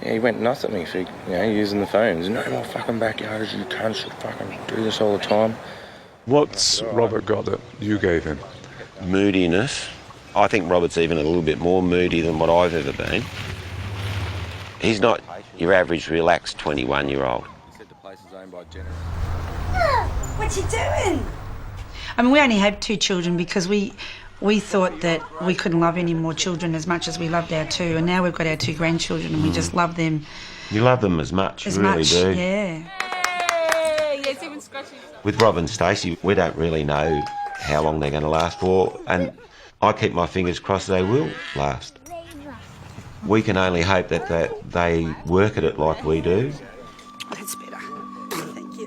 Yeah, he went nuts at me for using the phones. No more fucking backyards, you cunts should fucking do this all the time. What's Robert got that you gave him? Moodiness. I think Robert's even a little bit more moody than what I've ever been. He's not your average relaxed 21-year-old. What you doing? I mean, we only had 2 children because we thought that we couldn't love any more children as much as we loved our 2, and now we've got our 2 grandchildren and we just love them. You love them as much, you really do. Yeah. Yes, even scratching. With Rob and Stacey, we don't really know how long they're going to last for, and I keep my fingers crossed they will last. We can only hope that they work at it like we do. That's better. Thank you.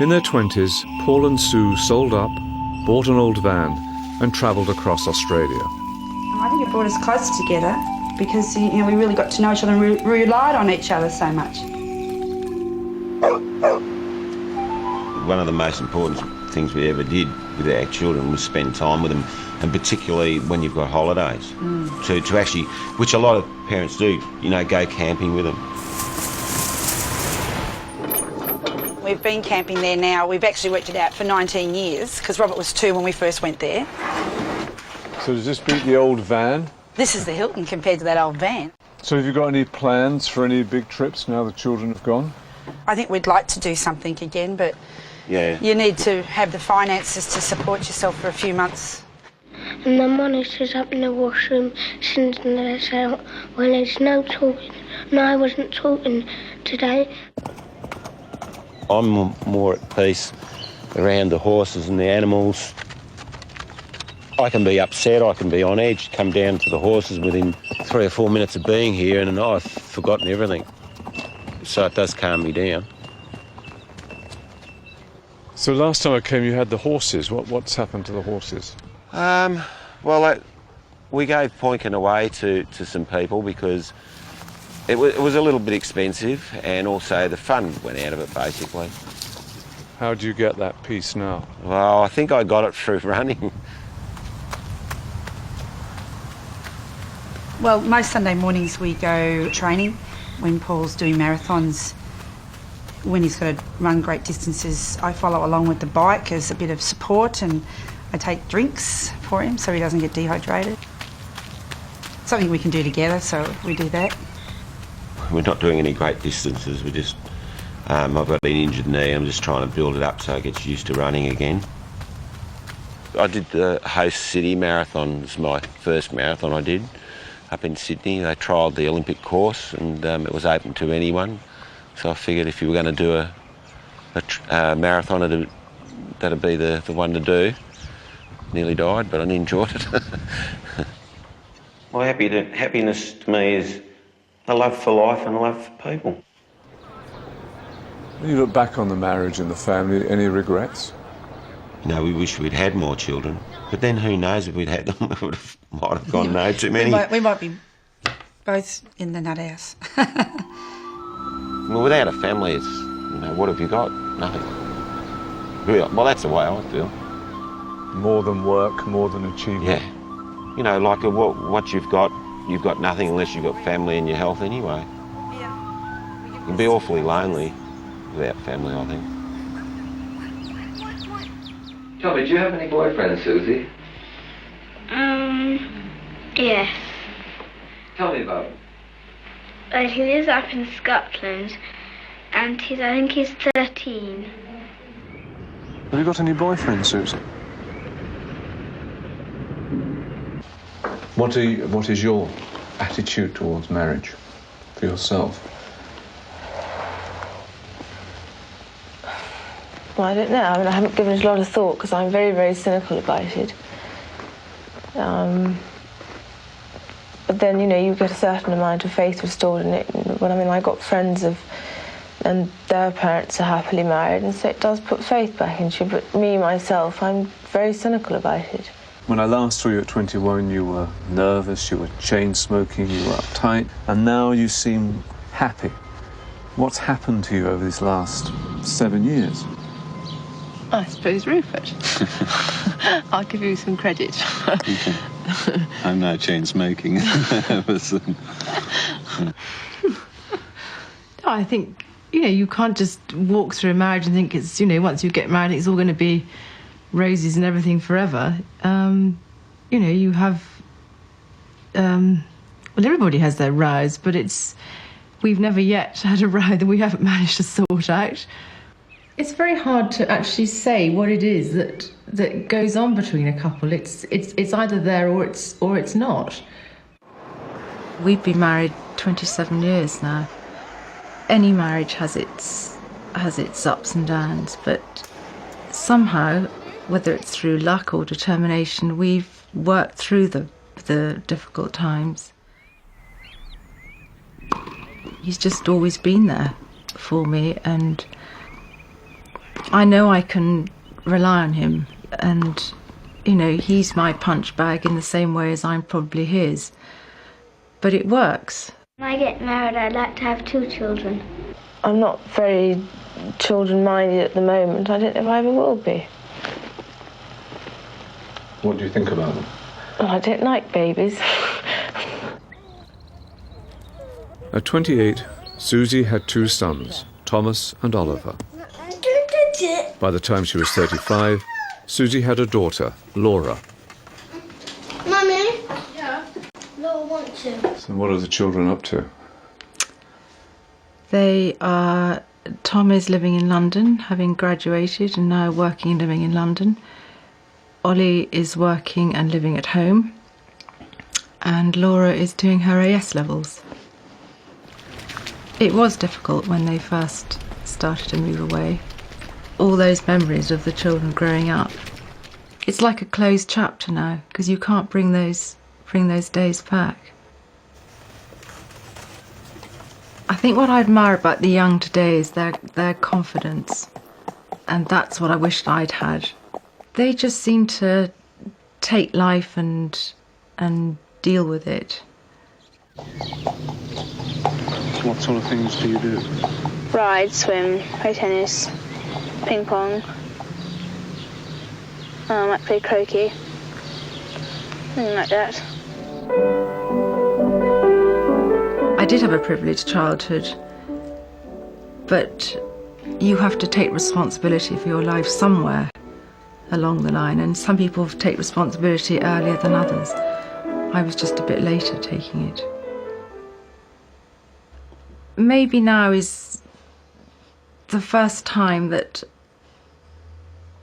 In their 20s, Paul and Sue sold up, bought an old van and travelled across Australia. I think it brought us closer together because we really got to know each other and we relied on each other so much. One of the most important things we ever did with our children was spend time with them, and particularly when you've got holidays, to actually, which a lot of parents do, go camping with them. We've been camping there now. We've actually worked it out for 19 years because Robert was 2 when we first went there. So does this beat the old van? This is the Hilton compared to that old van. So have you got any plans for any big trips now the children have gone? I think we'd like to do something again, but you need to have the finances to support yourself for a few months. And the monitor's up in the washroom sending us out when there's no talking. No, I wasn't talking today. I'm more at peace around the horses and the animals. I can be upset, I can be on edge, come down to the horses within 3 or 4 minutes of being here and I've forgotten everything. So it does calm me down. So last time I came you had the horses. What's happened to the horses? Well, we gave Poinkin away to some people because it was a little bit expensive and also the fun went out of it basically. How do you get that piece now? Well, I think I got it through running. Well, most Sunday mornings we go training when Paul's doing marathons. When he's got to run great distances, I follow along with the bike as a bit of support and I take drinks for him so he doesn't get dehydrated. Something we can do together, so we do that. We're not doing any great distances, we're just, I've got an injured knee, I'm just trying to build it up so it gets used to running again. I did the Host City Marathon, it's my first marathon I did up in Sydney. They trialled the Olympic course and it was open to anyone. So I figured if you were going to do a marathon, that'd be the one to do. Nearly died, but I enjoyed it. Well, happiness to me is a love for life and a love for people. When you look back on the marriage and the family, any regrets? No, we wish we'd had more children. But then who knows if we'd had them, we might have gone no too many. We might be both in the nut house. Well, without a family, it's, what have you got? Nothing. Well, that's the way I feel. More than work, more than achievement. Yeah. Like what you've got nothing unless you've got family and your health anyway. You'd be awfully lonely without family, I think. Tommy, do you have any boyfriends, Susie? Yes. Tell me about them. He lives up in Scotland and I think he's 13. Have you got any boyfriends, Susie? What is your attitude towards marriage for yourself? Well, I don't know. I haven't given it a lot of thought because I'm very, very cynical about it. But then, you get a certain amount of faith restored in it. I got friends and their parents are happily married, and so it does put faith back into you. But me, myself, I'm very cynical about it. When I last saw you at 21, you were nervous, you were chain-smoking, you were uptight, and now you seem happy. What's happened to you over these last 7 years? I suppose Rupert. I'll give you some credit. I'm now chain-smoking. I think, you can't just walk through a marriage and think it's, once you get married, it's all going to be roses and everything forever. You have... well, everybody has their rows, but we've never yet had a row that we haven't managed to sort out. It's very hard to actually say what it is that goes on between a couple. It's either there or it's not. We've been married 27 years now. Any marriage has its ups and downs, but somehow, whether it's through luck or determination, we've worked through the difficult times. He's just always been there for me, and I know I can rely on him, and he's my punch bag in the same way as I'm probably his, but it works. When I get married, I'd like to have 2 children. I'm not very children-minded at the moment. I don't know if I ever will be. What do you think about them? Well, I don't like babies. At 28, Susie had 2 sons, Thomas and Oliver. By the time she was 35, Susie had a daughter, Laura. Mummy? Yeah? Laura wants you. So what are the children up to? Tom is living in London, having graduated and now working and living in London. Ollie is working and living at home. And Laura is doing her AS levels. It was difficult when they first started to move away. all those memories of the children growing up. It's like a closed chapter now, because you can't bring those days back. I think what I admire about the young today is their confidence, and that's what I wished I'd had. They just seem to take life and deal with it. What sort of things do you do? Ride, swim, play tennis, ping pong. I might play croquet, something like that. I did have a privileged childhood, but you have to take responsibility for your life somewhere along the line, and some people take responsibility earlier than others. I was just a bit later taking it. Maybe now is the first time that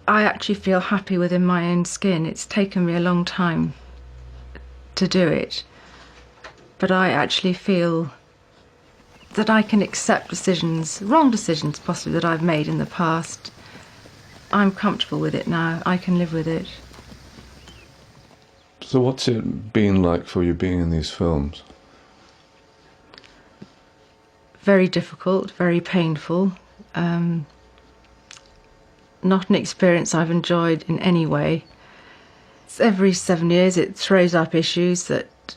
I actually feel happy within my own skin. It's taken me a long time to do it, but I actually feel that I can accept decisions, wrong decisions possibly, that I've made in the past. I'm comfortable with it now. I can live with it. So what's it been like for you being in these films? Very difficult, very painful. Not an experience I've enjoyed in any way. It's every 7 years it throws up issues that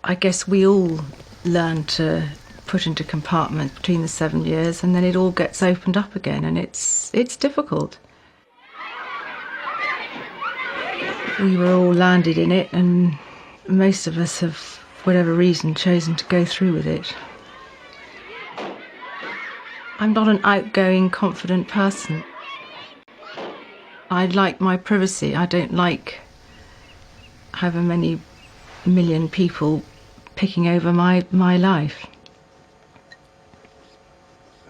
I guess we all learn to put into compartments between the 7 years, and then it all gets opened up again, and it's difficult. We were all landed in it, and most of us have, for whatever reason, chosen to go through with it. I'm not an outgoing, confident person. I like my privacy. I don't like however many million people picking over my life.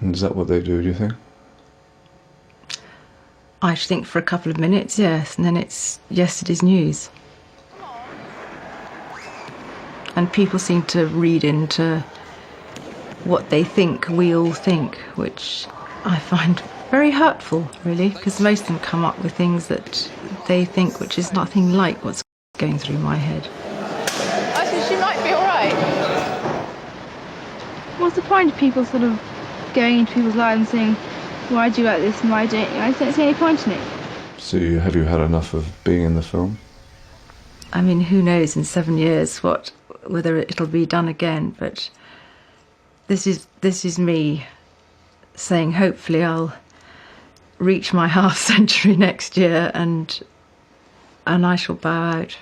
And is that what they do you think? I think for a couple of minutes, yes, and then it's yesterday's news. And people seem to read into what they think we all think, which I find very hurtful, really, because most of them come up with things that they think which is nothing like what's going through my head. I think she might be all right. What's the point of people sort of going into people's lives and saying, why do you like this and why don't you? I don't see any point in it. So have you had enough of being in the film? I mean, who knows in 7 years whether it'll be done again, but this is me saying hopefully I'll reach my half century next year and I shall bow out.